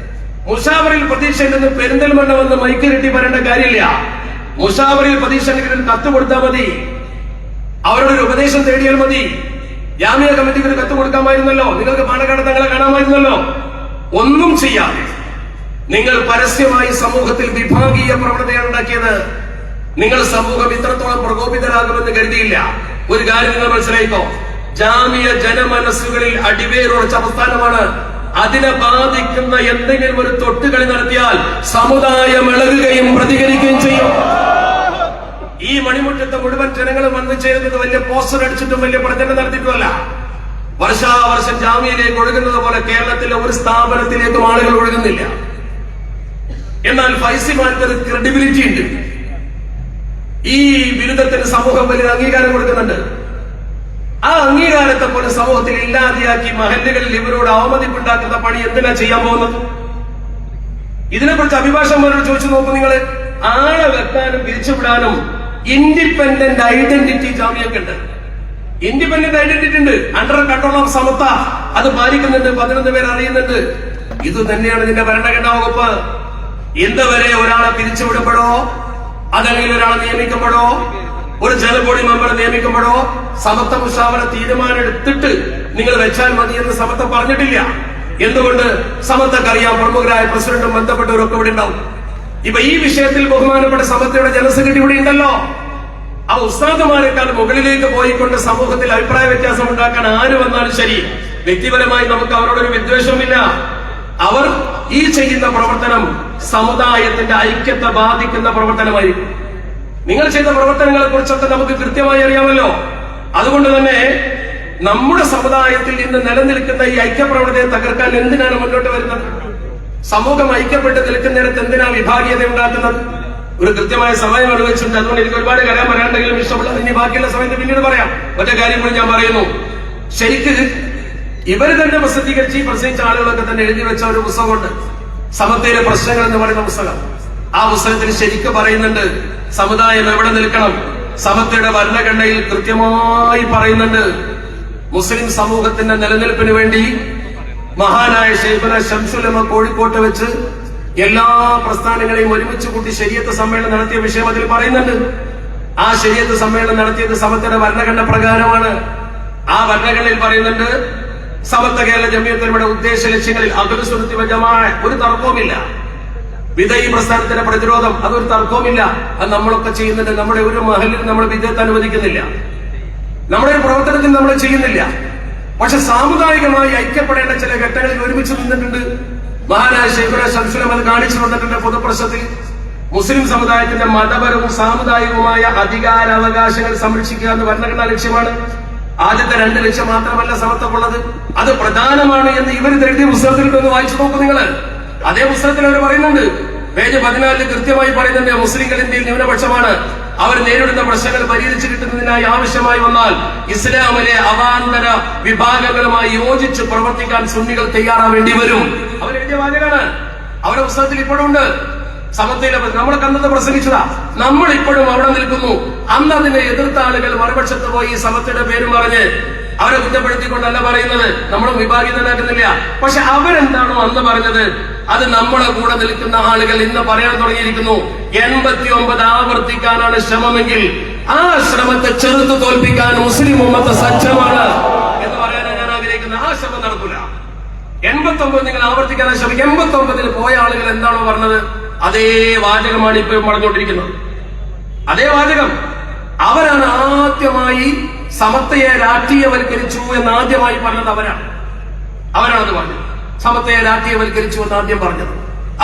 മുഷാവറയിൽ പ്രതീക്ഷയുണ്ടെന്ന് പെരിന്തൽമണ്ണ വന്ന് മൈക്കിലിട്ടി പറയേണ്ട കാര്യമില്ല. മുഷാവറയിൽ പ്രതീക്ഷ ഉണ്ടെങ്കിൽ കത്ത് കൊടുത്താൽ മതി, അവരുടെ ഒരു ഉപദേശം തേടിയാൽ മതി. ജാമ്യ കമ്മിറ്റിക്ക് ഒരു കത്ത് കൊടുക്കാമായിരുന്നല്ലോ, നിങ്ങൾക്ക് പാണക്കാട് തങ്ങളെ കാണാമായിരുന്നല്ലോ. ഒന്നും ചെയ്യാതെ നിങ്ങൾ പരസ്യമായി സമൂഹത്തിൽ വിഭാഗീയ പ്രവണതയാണ് ഉണ്ടാക്കിയത്. നിങ്ങൾ സമൂഹം ഇത്രത്തോളം പ്രകോപിതരാകുമെന്ന് കരുതിയില്ല. ഒരു കാര്യം നിങ്ങൾ മനസ്സിലായിക്കോ, ജാമിയ ജനമനസ്സുകളിൽ അടിവേറുറച്ച പ്രസ്ഥാനമാണ്. അതിനെ ബാധിക്കുന്ന എന്തെങ്കിലും ഒരു തൊട്ടുകളി നടത്തിയാൽ സമുദായം ഇളകുകയും പ്രതികരിക്കുകയും ചെയ്യും. ഈ മണിമുറ്റത്തെ മുഴുവൻ ജനങ്ങളും വന്നു ചേരുന്നത് വലിയ പോസ്റ്റർ അടിച്ചിട്ടും വലിയ പ്രചരണം നടത്തിയിട്ടുമല്ല. വർഷാവർഷം ജാമ്യയിലേക്ക് ഒഴുകുന്നത് പോലെ കേരളത്തിലെ ഒരു സ്ഥാപനത്തിലേക്കും ആളുകൾ ഒഴുകുന്നില്ല. എന്നാൽ ഫൈസിമാർക്ക് ഒരു ക്രെഡിബിലിറ്റി ഉണ്ട്. ഈ ബിരുദത്തിന് സമൂഹം വലിയ അംഗീകാരം കൊടുക്കുന്നുണ്ട്. ആ അംഗീകാരത്തെ പോലെ സമൂഹത്തിൽ ഇല്ലാതെയാക്കി മഹല്ലുകളിൽ ഇവരോട് അവമതിപ്പുണ്ടാക്കുന്ന പണി എന്തിനാ ചെയ്യാൻ പോകുന്നത്? ഇതിനെക്കുറിച്ച് അഭിഭാഷകന്മാരോട് ചോദിച്ചു നോക്കൂ നിങ്ങൾ. ആളെ വെക്കാനും പിരിച്ചുവിടാനും ഇൻഡിപെൻഡന്റ് ഐഡന്റിറ്റി ജാമ്യക്ക് ഉണ്ട്. ഇൻഡിപെൻഡന്റ് ഐഡന്റിറ്റി ഉണ്ട്. അണ്ടർ കൺട്രോൾ ഓഫ് സമത്വ അത് പാലിക്കുന്നുണ്ട്. 11 പേർ അറിയുന്നുണ്ട്. ഇത് തന്നെയാണ് ഇതിന്റെ ഭരണഘടനാ വകുപ്പ്. ഇതുവരെ ഒരാളെ പിരിച്ചുവിടുമ്പോഴോ അതല്ലെങ്കിൽ ഒരാളെ നിയമിക്കുമ്പോഴോ ഒരു ജനറൽ ബോഡി മെമ്പർ നിയമിക്കുമ്പോഴോ സമത്വ മുഷാവറ തീരുമാനം എടുത്തിട്ട് നിങ്ങൾ വെച്ചാൽ മതി എന്ന് സമത്വം പറഞ്ഞിട്ടില്ല. എന്തുകൊണ്ട്? സമത്വക്കറിയാം പ്രമുഖരായ പ്രസിഡന്റും ബന്ധപ്പെട്ടവരൊക്കെ ഇവിടെ ഉണ്ടാവും. ഇപ്പൊ ഈ വിഷയത്തിൽ ബഹുമാനപ്പെട്ട സമത്വയുടെ ജനറൽ സെക്രട്ടറി ഇവിടെ ഉണ്ടല്ലോ. ആ ഉസ്താദുമാരെക്കാൾ മുകളിലേക്ക് പോയിക്കൊണ്ട് സമൂഹത്തിൽ അഭിപ്രായ വ്യത്യാസം ഉണ്ടാക്കാൻ ആര് വന്നാലും ശരി, വ്യക്തിപരമായി നമുക്ക് അവരോടൊരു വിദ്വേഷവുമില്ല. അവർ ഈ ചെയ്യുന്ന പ്രവർത്തനം സമുദായത്തിന്റെ ഐക്യത്തെ ബാധിക്കുന്ന പ്രവർത്തനമായിരിക്കും. നിങ്ങൾ ചെയ്ത പ്രവർത്തനങ്ങളെ കുറിച്ചൊക്കെ നമുക്ക് കൃത്യമായി അറിയാമല്ലോ. അതുകൊണ്ട് തന്നെ നമ്മുടെ സമുദായത്തിൽ ഇന്ന് നിലനിൽക്കുന്ന ഈ ഐക്യപ്രവണതയെ തകർക്കാൻ എന്തിനാണ് മുന്നോട്ട് വരുന്നത്? സമൂഹം ഐക്യപ്പെട്ട് നിൽക്കുന്നിടത്ത് എന്തിനാണ് വിഭാഗീയത ഉണ്ടാക്കുന്നത്? ഒരു കൃത്യമായ സമയം അനുവദിച്ചിട്ടുണ്ട്. അതുകൊണ്ട് എനിക്ക് ഒരുപാട് കാര്യം പറയാനുണ്ടെങ്കിലും ഇഷ്ടമുള്ള ഇനി ബാക്കിയുള്ള സമയത്ത് പിന്നീട് പറയാം. ഒറ്റ കാര്യം കൂടി ഞാൻ പറയുന്നു. ശരിക്ക് ഇവര് തന്നെ പ്രസിദ്ധീകരിച്ച് ഈ പ്രസംഗിച്ച ആളുകളൊക്കെ തന്നെ എഴുതി വെച്ച ഒരു പുസ്തകമുണ്ട്, സമത്വയിലെ പ്രശ്നങ്ങൾ എന്ന് പറയുന്ന പുസ്തകം. ആ പുസ്തകത്തിൽ ശരിക്കും പറയുന്നുണ്ട് സമുദായം എവിടെ നിൽക്കണം. സമത്വയുടെ ഭരണഘടനയിൽ കൃത്യമായി പറയുന്നുണ്ട് മുസ്ലിം സമൂഹത്തിന്റെ നിലനിൽപ്പിന് വേണ്ടി മഹാനായ ശൈഖുന ശംസുൽ ഉലമ കോഴിക്കോട്ട് വെച്ച് എല്ലാ പ്രസ്ഥാനങ്ങളെയും ഒരുമിച്ച് കൂട്ടി ശരീഅത്ത് സമ്മേളനം നടത്തിയ വിഷയം അതിൽ പറയുന്നുണ്ട്. ആ ശരീഅത്ത് സമ്മേളനം നടത്തിയത് സമത്വയുടെ ഭരണഘടന പ്രകാരമാണ്. ആ ഭരണഘടനയിൽ പറയുന്നുണ്ട് സമത്വ കേരള ജമിയത്തുലമയുടെ ഉദ്ദേശ ലക്ഷ്യങ്ങളിൽ അഹ്ലുസുന്നത്തി വൽ ജമാഅ ഒരു തർക്കവുമില്ല. വിധേയി പ്രസ്ഥാനത്തിന്റെ പ്രതിരോധം, അതൊരു തർക്കവുമില്ല. അത് നമ്മളൊക്കെ ചെയ്യുന്നുണ്ട്. നമ്മുടെ ഒരു മഹലിൽ നമ്മൾ വിധേയത്തെ അനുവദിക്കുന്നില്ല, നമ്മുടെ ഒരു പ്രവർത്തനത്തിൽ നമ്മൾ ചെയ്യുന്നില്ല. പക്ഷെ സാമുദായികമായി ഐക്യപ്പെടേണ്ട ചില ഘട്ടങ്ങളിൽ ഒരുമിച്ച് നിന്നിട്ടുണ്ട്. മഹാനായ ശൈഖുന ശംസുൽ അത് കാണിച്ചു തന്നിട്ടുണ്ട്. പൊതുപ്രശ്നത്തിൽ മുസ്ലിം സമുദായത്തിന്റെ മതപരവും സാമുദായികവുമായ അധികാരാവകാശങ്ങൾ സംരക്ഷിക്കുക എന്ന് ഭരണഘടനാ ലക്ഷ്യമാണ്. ആദ്യത്തെ 2 ലക്ഷ്യം മാത്രമല്ല സമത്വമുള്ളത്, അത് പ്രധാനമാണ് എന്ന് ഇവർ എഴുതിയ പുസ്തകത്തിൽ ഒന്ന് വായിച്ചു നോക്കൂ നിങ്ങള്. അതേ പുസ്തകത്തിൽ അവർ പറയുന്നുണ്ട്, പേജ് 14 കൃത്യമായി പറയുന്നുണ്ട്, മുസ്ലിങ്ങൾ ഇന്ത്യയിൽ ന്യൂനപക്ഷമാണ്. അവർ നേരിടുന്ന പ്രശ്നങ്ങൾ പരിഹരിച്ചു കിട്ടുന്നതിനായി ആവശ്യമായി വന്നാൽ ഇസ്ലാമിലെ അവാന്തര വിഭാഗങ്ങളുമായി യോജിച്ച് പ്രവർത്തിക്കാൻ സുന്നികൾ തയ്യാറാവേണ്ടി വരും. അവരെഴുതിയ വാചകമാണ്, അവരുടെ പുസ്തകത്തിൽ ഇപ്പോഴും ഉണ്ട്. സമത്വയിലെ നമ്മളൊക്കെ അന്നത്തെ പ്രസംഗിച്ചതാ, നമ്മൾ ഇപ്പോഴും അവിടെ നിൽക്കുന്നു. അന്ന് അതിനെ എതിർത്ത ആളുകൾ മറുപക്ഷത്ത് പോയി സമത്വയുടെ പേരും പറഞ്ഞ് അവരെ കുറ്റപ്പെടുത്തിക്കൊണ്ടല്ല പറയുന്നത്, നമ്മളും വിഭാഗീയതനാക്കുന്നില്ല. പക്ഷെ അവരെന്താണോ അന്ന് പറഞ്ഞത് അത് നമ്മളെ കൂടെ നിൽക്കുന്ന ആളുകൾ ഇന്ന് പറയാൻ തുടങ്ങിയിരിക്കുന്നു. 89 ആവർത്തിക്കാനാണ് ശ്രമമെങ്കിൽ ആ ശ്രമത്തെ ചെറുത്ത് തോൽപ്പിക്കാൻ മുസ്ലിം ഉമ്മത്ത് സജ്ജമാണ് എന്ന് പറയാനാണ് ഞാൻ ആഗ്രഹിക്കുന്നത്. ആ ശ്രമം നടക്കൂല. 89 നിങ്ങൾ ആവർത്തിക്കാനാണ് ശ്രമിക്കുക. 89 പോയ ആളുകൾ എന്താണോ പറഞ്ഞത് അതേ വാചകമാണ് ഇപ്പോഴും പറഞ്ഞുകൊണ്ടിരിക്കുന്നത്. അതേ വാചകം. അവരാണ് ആദ്യമായി സമത്വയെ രാഷ്ട്രീയവൽക്കരിച്ചു എന്ന് ആദ്യമായി പറഞ്ഞത് അവരാണത് പറഞ്ഞത്. സമത്വയെ രാഷ്ട്രീയവൽക്കരിച്ചു എന്ന് ആദ്യം പറഞ്ഞത്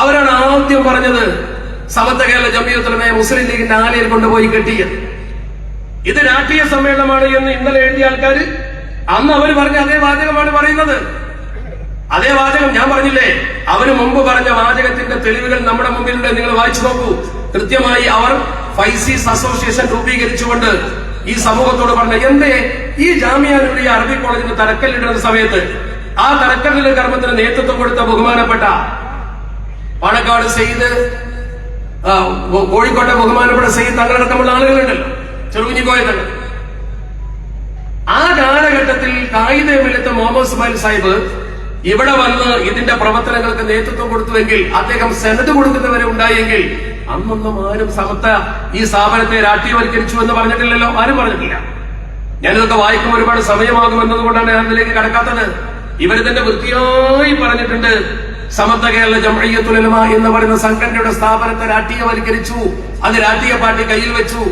അവരാണ്. ആദ്യം പറഞ്ഞത് സമത്വ കേരള ജംഇയ്യത്തുൽ ഉലമയെ മുസ്ലിം ലീഗിന്റെ ആലയിൽ കൊണ്ടുപോയി കെട്ടിയത്. ഇത് രാഷ്ട്രീയ സമ്മേളനമാണ് എന്ന് ഇന്നലെ എഴുതിയ ആൾക്കാർ അന്ന് അവർ പറഞ്ഞ അതേ വാചകമാണ് പറയുന്നത്. അതേ വാചകം ഞാൻ പറഞ്ഞില്ലേ, അവര് മുമ്പ് പറഞ്ഞ വാചകത്തിന്റെ തെളിവുകൾ നമ്മുടെ മുമ്പിലുണ്ട്. നിങ്ങൾ വായിച്ചു നോക്കൂ. കൃത്യമായി അവർ ഫൈസീസ് അസോസിയേഷൻ രൂപീകരിച്ചുകൊണ്ട് ഈ സമൂഹത്തോട് പറഞ്ഞ എന്തേ ഈ ജാമിയ നൂരിയ അറബി കോളേജിന് തറക്കല്ലിടുന്ന സമയത്ത് ആ തറക്കല്ലിടൽ കർമ്മത്തിന് നേതൃത്വം കൊടുത്ത ബഹുമാനപ്പെട്ട പാണക്കാട് സെയ്ദ്, കോഴിക്കോട്ടെ ബഹുമാനപ്പെട്ട സെയ്ദ് തങ്ങളടക്കമുള്ള ആളുകളുണ്ടല്ലോ, ചെറുകുഞ്ഞിക്കോയ തങ്ങൾ. ആ കാലഘട്ടത്തിൽ കായിദ മില്ലത്ത് മുഹമ്മദ് ഇസ്മായിൽ സാഹിബ് ഇവിടെ വന്ന് ഇതിന്റെ പ്രവർത്തനങ്ങൾക്ക് നേതൃത്വം കൊടുത്തുവെങ്കിൽ, അദ്ദേഹം സെനറ്റ് കൊടുക്കുന്നവരെ ഉണ്ടായെങ്കിൽ അന്നൊന്നും ആരും സമത്വ ഈ സ്ഥാപനത്തെ രാഷ്ട്രീയവൽക്കരിച്ചു എന്ന് പറഞ്ഞിട്ടില്ലല്ലോ, ആരും പറഞ്ഞിട്ടില്ല. ഞാനിതൊക്കെ വായിക്കുമ്പോൾ ഒരുപാട് സമയമാകും എന്നതുകൊണ്ടാണ് ഞാൻ അതിലേക്ക് കടക്കാത്തത്. ഇവരിതിന്റെ വൃത്തിയായി പറഞ്ഞിട്ടുണ്ട്, സമത്വ കേരള ജംഇയ്യത്തുൽ ഉലമ എന്ന് പറയുന്ന സംഘടനയുടെ സ്ഥാപനത്തെ രാഷ്ട്രീയവൽക്കരിച്ചു, അത് രാഷ്ട്രീയ പാർട്ടി കയ്യിൽ വെച്ചു,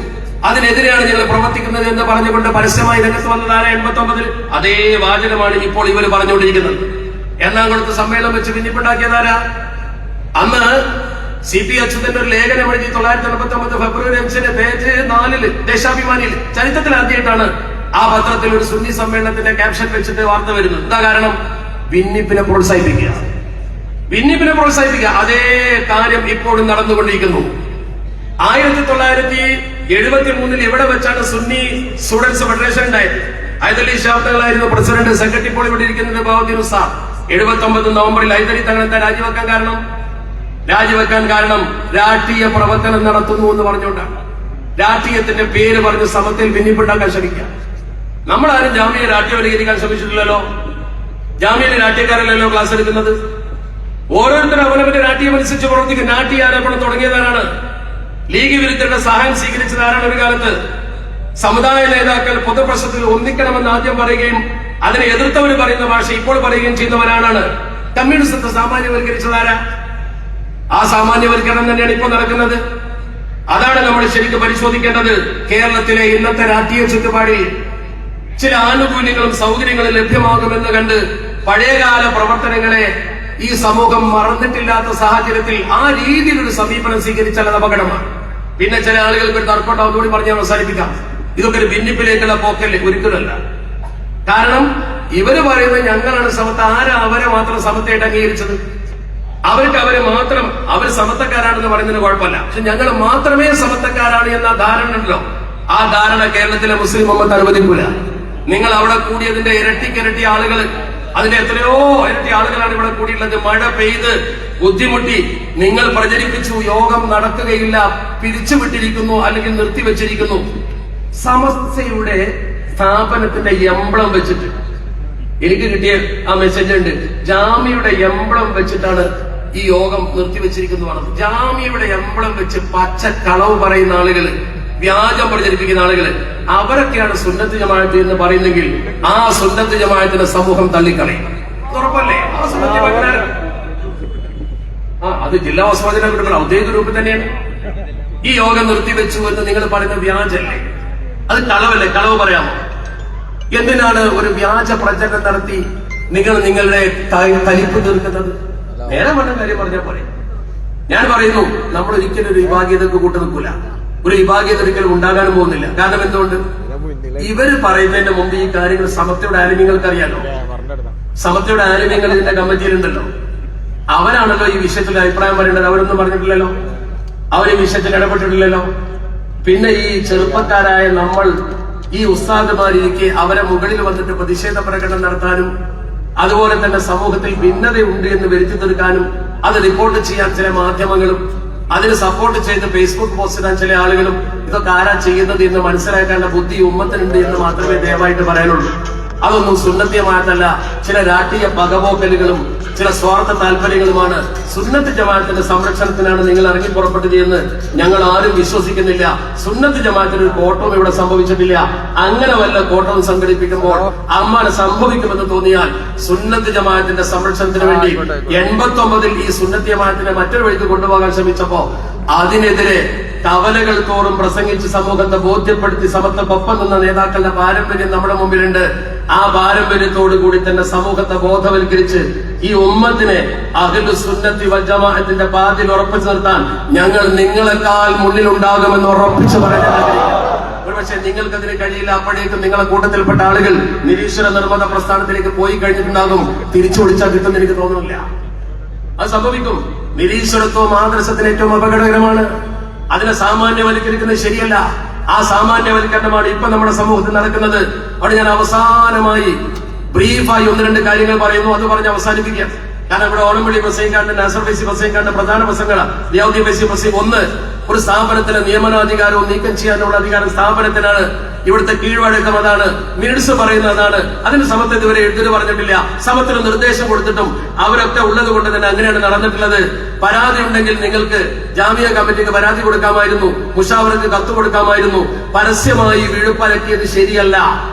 അതിനെതിരെയാണ് ഞങ്ങൾ പ്രവർത്തിക്കുന്നത് എന്ന് പറഞ്ഞുകൊണ്ട് പരസ്യമായി രംഗത്ത് വന്നതാണ് 89. അതേ വാചകമാണ് ഇപ്പോൾ ഇവർ പറഞ്ഞുകൊണ്ടിരിക്കുന്നത്. എറണാകുളത്ത് സമ്മേളനം വെച്ച് ഭിന്നിപ്പുണ്ടാക്കിയതാരാ? അന്ന് CP അച്യുതന്റെ ഒരു ലേഖനം എഴുതി 1989 ഫെബ്രുവരി 5 പേജ് 4 ദേശാഭിമാനിയിൽ ചരിത്രത്തിൽ ആദ്യമായിട്ടാണ് ആ പത്രത്തിൽ ഒരു സുന്നി സമ്മേളനത്തിന്റെ ക്യാപ്ഷൻ വെച്ചിട്ട് വാർത്ത വരുന്നത്. എന്താ കാരണം? ഭിന്നിപ്പിനെ പ്രോത്സാഹിപ്പിക്കുക. അതേ കാര്യം ഇപ്പോഴും നടന്നുകൊണ്ടിരിക്കുന്നു. 1973 ഇവിടെ വെച്ചാണ് സുന്നി സ്റ്റുഡൻസ് ഫെഡറേഷൻ ഉണ്ടായത്. ഹൈദരലി ശിഹാബ് തങ്ങളായിരുന്നു പ്രസിഡന്റ്. സെക്രട്ടറി ഇപ്പോൾ ഇവിടെ ഇരിക്കുന്നത് ബഹുദ്ദീൻ ഉസ്താദ്. 79 നവംബറിൽ ഹൈദരി തങ്ങളെ രാജിവെക്കാൻ കാരണം രാഷ്ട്രീയ പ്രവർത്തനം നടത്തുന്നു എന്ന് പറഞ്ഞുകൊണ്ടാണ്. രാഷ്ട്രീയത്തിന്റെ പേര് പറഞ്ഞ് സമത്തിൽ ഭിന്നിപ്പുണ്ടാക്കാൻ ശ്രമിക്കാം. നമ്മളാരും ജാമ്യ രാഷ്ട്രീയവൽക്കരിക്കാൻ ശ്രമിച്ചിട്ടില്ലല്ലോ. ജാമ്യയിലെ രാഷ്ട്രീയക്കാരല്ലല്ലോ ക്ലാസ് എടുക്കുന്നത്. ഓരോരുത്തരും അവനവന്റെ രാഷ്ട്രീയം അനുസരിച്ച് പ്രവർത്തിക്കും. രാഷ്ട്രീയ ആരോപണം തുടങ്ങിയതാരാണ്? ലീഗ് വിരുദ്ധരുടെ സഹായം സ്വീകരിച്ചതാരാണ്? ഒരു കാലത്ത് സമുദായ നേതാക്കൾ പൊതുപ്രശ്നത്തിൽ ഒന്നിക്കണമെന്ന് ആദ്യം പറയുകയും അതിനെ എതിർത്തവർ പറയുന്ന ഭാഷ ഇപ്പോൾ പറയുകയും ചെയ്യുന്നവരാണ്. കമ്മ്യൂണിസത്തെ സാമാന്യവൽക്കരിച്ചതാരാ? ആ സാമാന്യവൽക്കരണം തന്നെയാണ് ഇപ്പോൾ നടക്കുന്നത്. അതാണ് നമ്മൾ ശരിക്കും പരിശോധിക്കേണ്ടത്. കേരളത്തിലെ ഇന്നത്തെ രാഷ്ട്രീയ ചുറ്റുപാടിൽ ചില ആനുകൂല്യങ്ങളും സൗകര്യങ്ങളും ലഭ്യമാകുമെന്ന് കണ്ട് പഴയകാല പ്രവർത്തനങ്ങളെ ഈ സമൂഹം മറന്നിട്ടില്ലാത്ത സാഹചര്യത്തിൽ ആ രീതിയിലൊരു സമീപനം സ്വീകരിച്ചാൽ അത് അപകടമാണ്. പിന്നെ ചില ആളുകൾക്ക് ഒരു തർക്കം അതുകൂടി പറഞ്ഞ് അവസാനിപ്പിക്കാം. ഇതൊക്കെ ഒരു ഭിന്നിപ്പിലേക്കുള്ള പോക്കല്ലേ? ഒരിക്കലല്ല. കാരണം ഇവര് പറയുന്നത് ഞങ്ങളാണ് സമത്വ. ആരാ അവരെ മാത്രം സമത്വമായിട്ട് അംഗീകരിച്ചത്? അവർക്ക് അവരെ മാത്രം അവർ സമത്വക്കാരാണെന്ന് പറയുന്നതിന് കുഴപ്പമില്ല. പക്ഷെ ഞങ്ങൾ മാത്രമേ സമത്വക്കാരാണ് എന്ന ധാരണ ഉണ്ടല്ലോ, ആ ധാരണ കേരളത്തിലെ മുസ്ലിം ഉമ്മത്ത് അനുവദിക്കൂല. നിങ്ങൾ അവിടെ കൂടിയതിന്റെ ഇരട്ടിക്കിരട്ടി ആളുകൾ, അതിന്റെ എത്രയോ ഇരട്ടി ആളുകളാണ് ഇവിടെ കൂടിയുള്ളത്. മഴ പെയ്ത് ബുദ്ധിമുട്ടി നിങ്ങൾ പ്രചരിപ്പിച്ചു യോഗം നടക്കുകയില്ല, പിരിച്ചുവിട്ടിരിക്കുന്നു അല്ലെങ്കിൽ നിർത്തിവെച്ചിരിക്കുന്നു. സമസ്തയുടെ സ്ഥാപനത്തിന്റെ എംബ്ലം വെച്ചിട്ട് എനിക്ക് കിട്ടിയ ആ മെസ്സേജ് ഉണ്ട്. ജാമ്യയുടെ എംബ്ലം വെച്ചിട്ടാണ് ഈ യോഗം നിർത്തിവെച്ചിരിക്കുന്നു. ജാമ്യയുടെ എംബ്ലം വെച്ച് പച്ച കളവ് പറയുന്ന ആളുകൾ, വ്യാജം പ്രചരിപ്പിക്കുന്ന ആളുകൾ, അവരൊക്കെയാണ് സുന്നത്ത് ജമാഅത്ത് എന്ന് പറയുന്നെങ്കിൽ ആ സുന്നത്ത് ജമാഅത്തിന്റെ സമൂഹം തള്ളിക്കളയും. ഉറപ്പല്ലേ? ആ അത് ജില്ലാ ഉസ്മാദിനെ കൊടുക്കണം, ഔദ്യോഗിക രൂപം തന്നെയാണ്. ഈ യോഗം നിർത്തിവെച്ചു എന്ന് നിങ്ങൾ പറയുന്ന വ്യാജല്ലേ? അത് കളവല്ലേ? കളവ് പറയാമോ? എന്തിനാണ് ഒരു വ്യാജ പ്രചരണം നടത്തി നിങ്ങൾ നിങ്ങളുടെ കലിപ്പ് തീർക്കുന്നത്? നേരെ പറഞ്ഞ കാര്യം പറഞ്ഞാൽ പോലെ ഞാൻ പറയുന്നു, നമ്മൾ ഒരിക്കലും ഒരു വിഭാഗീയതക്ക് കൂട്ടു നിൽക്കൂല. ഒരു വിഭാഗീയത ഒരിക്കലും ഉണ്ടാകാനും പോകുന്നില്ല. കാരണം എന്തുകൊണ്ട്? ഇവര് പറയുന്നതിന്റെ മുമ്പ് ഈ കാര്യങ്ങൾ സമത്വയുടെ ആലിമ്യങ്ങൾക്ക് അറിയാലോ. സമത്വയുടെ ആലിമ്യങ്ങൾ ഇതിന്റെ കമ്മിറ്റിയിലുണ്ടല്ലോ. അവരാണല്ലോ ഈ വിഷയത്തിൽ അഭിപ്രായം പറയേണ്ടത്. അവരൊന്നും പറഞ്ഞിട്ടില്ലല്ലോ, അവർ ഈ വിഷയത്തിൽ ഇടപെട്ടിട്ടില്ലല്ലോ. പിന്നെ ഈ ചെറുപ്പക്കാരായ നമ്മൾ, ഈ ഉസ്താദുമാരിക്ക് അവരെ മുകളിൽ വന്നിട്ട് പ്രതിഷേധ പ്രകടനം നടത്താനും അതുപോലെ തന്നെ സമൂഹത്തിൽ ഭിന്നതയുണ്ട് എന്ന് വരുത്തി തീർക്കാനും അത് റിപ്പോർട്ട് ചെയ്യാൻ ചില മാധ്യമങ്ങളും അതിന് സപ്പോർട്ട് ചെയ്ത് ഫേസ്ബുക്ക് പോസ്റ്റ് ഇടാൻ ചില ആളുകളും ഇതൊക്കെ ആരാ ചെയ്യുന്നത് എന്ന് മനസ്സിലാക്കേണ്ട ബുദ്ധി ഉമ്മത്തിനുണ്ട് എന്ന് മാത്രമേ ദയവായിട്ട് പറയാനുള്ളൂ. അതൊന്നും സുന്നത്തിയമായിട്ടല്ല. ചില രാഷ്ട്രീയ പകപോക്കലുകളും ചില സ്വാർത്ഥ താല്പര്യങ്ങളുമാണ്. സുന്നത്ത് ജമാഅത്തിന്റെ സംരക്ഷണത്തിനാണ് നിങ്ങൾ ഇറങ്ങി പുറപ്പെട്ടത് എന്ന് ഞങ്ങൾ ആരും വിശ്വസിക്കുന്നില്ല. സുന്നത്ത് ജമാഅത്തിന് ഒരു കോട്ടവും ഇവിടെ സംഭവിച്ചിട്ടില്ല. അങ്ങനെ വല്ല കോട്ടവും സംഘടിപ്പിക്കുമ്പോൾ അമ്മാനെ സംഭവിക്കുമെന്ന് തോന്നിയാൽ സുന്നത്ത് ജമാഅത്തിന്റെ സംരക്ഷണത്തിന് വേണ്ടി 89-ൽ ഈ സുന്നത്ത് ജമാഅത്തിനെ മറ്റൊരു വഴിക്ക് കൊണ്ടുപോകാൻ ശ്രമിച്ചപ്പോ അതിനെതിരെ കവലകൾ തോറും പ്രസംഗിച്ച് സമൂഹത്തെ ബോധ്യപ്പെടുത്തി സമത്വക്കൊപ്പം നിന്ന നേതാക്കളുടെ പാരമ്പര്യം നമ്മുടെ മുമ്പിലുണ്ട്. ആ പാരമ്പര്യത്തോടു കൂടി തന്നെ സമൂഹത്തെ ബോധവൽക്കരിച്ച് ഈ ഉമ്മത്തിനെ അഹ്ലു സുന്നത്തി വൽ ജമാഅത്തിന്റെ പാതിൽ ഉറപ്പിച്ചു നിർത്താൻ ഞങ്ങൾ നിങ്ങളെക്കാൾ മുന്നിലുണ്ടാകുമെന്ന് ഉറപ്പിച്ചു പറയാൻ ആഗ്രഹിക്കുന്നു. പക്ഷെ നിങ്ങൾക്കതിന് കഴിയില്ല. അപ്പോഴേക്കും നിങ്ങളെ കൂട്ടത്തിൽപ്പെട്ട ആളുകൾ നിരീശ്വര നിർമ്മത പ്രസ്ഥാനത്തിലേക്ക് പോയി കഴിഞ്ഞിട്ടുണ്ടാകും. തിരിച്ചു വിളിച്ചാൽ കിട്ടുമെന്ന് എനിക്ക് തോന്നുന്നില്ല. അത് സംഭവിക്കും. നിരീശ്വരത്വം ആദർശത്തിന് ഏറ്റവും അപകടകരമാണ്. അതിനെ സാമാന്യവൽക്കരിക്കുന്നത് ശരിയല്ല. ആ സാമാന്യവൽക്കരണമാണ് ഇപ്പൊ നമ്മുടെ സമൂഹത്തിൽ നടക്കുന്നത്. അവിടെ ഞാൻ അവസാനമായി ബ്രീഫായി 1-2 കാര്യങ്ങൾ പറയുന്നു. അത് പറഞ്ഞ് അവസാനിപ്പിക്കാം. കാരണം ഇവിടെ ഓണംവിളി പ്രസംഗിക്കാണ്ട്, നാസർ ഫൈസി പ്രസംഗിക്കാണ്ട് പ്രധാന പ്രസംഗങ്ങൾ ലിയാഖുദ്ദീൻ ഫൈസി പ്രസംഗം. ഒന്ന്, ഒരു സ്ഥാപനത്തിലെ നിയമനാധികാരവും നീക്കം ചെയ്യാനുള്ള അധികാരം സ്ഥാപനത്തിനാണ്. ഇവിടുത്തെ കീഴ്വഴക്കം അതാണ്, മിനിറ്റ്സ് പറയുന്നത് അതാണ്. അതിന് സമത്വം ഇതുവരെ എഴുതി പറഞ്ഞിട്ടില്ല. സമത്തിന് നിർദ്ദേശം കൊടുത്തിട്ടും അവരൊക്കെ ഉള്ളത് കൊണ്ട് തന്നെ അങ്ങനെയാണ് നടന്നിട്ടുള്ളത്. പരാതി ഉണ്ടെങ്കിൽ നിങ്ങൾക്ക് ജാമിയ കമ്മിറ്റിക്ക് പരാതി കൊടുക്കാമായിരുന്നു, മുഷാവറക്ക് കത്ത് കൊടുക്കാമായിരുന്നു. പരസ്യമായി വിഴുപ്പലക്കിയത് ശരിയല്ല.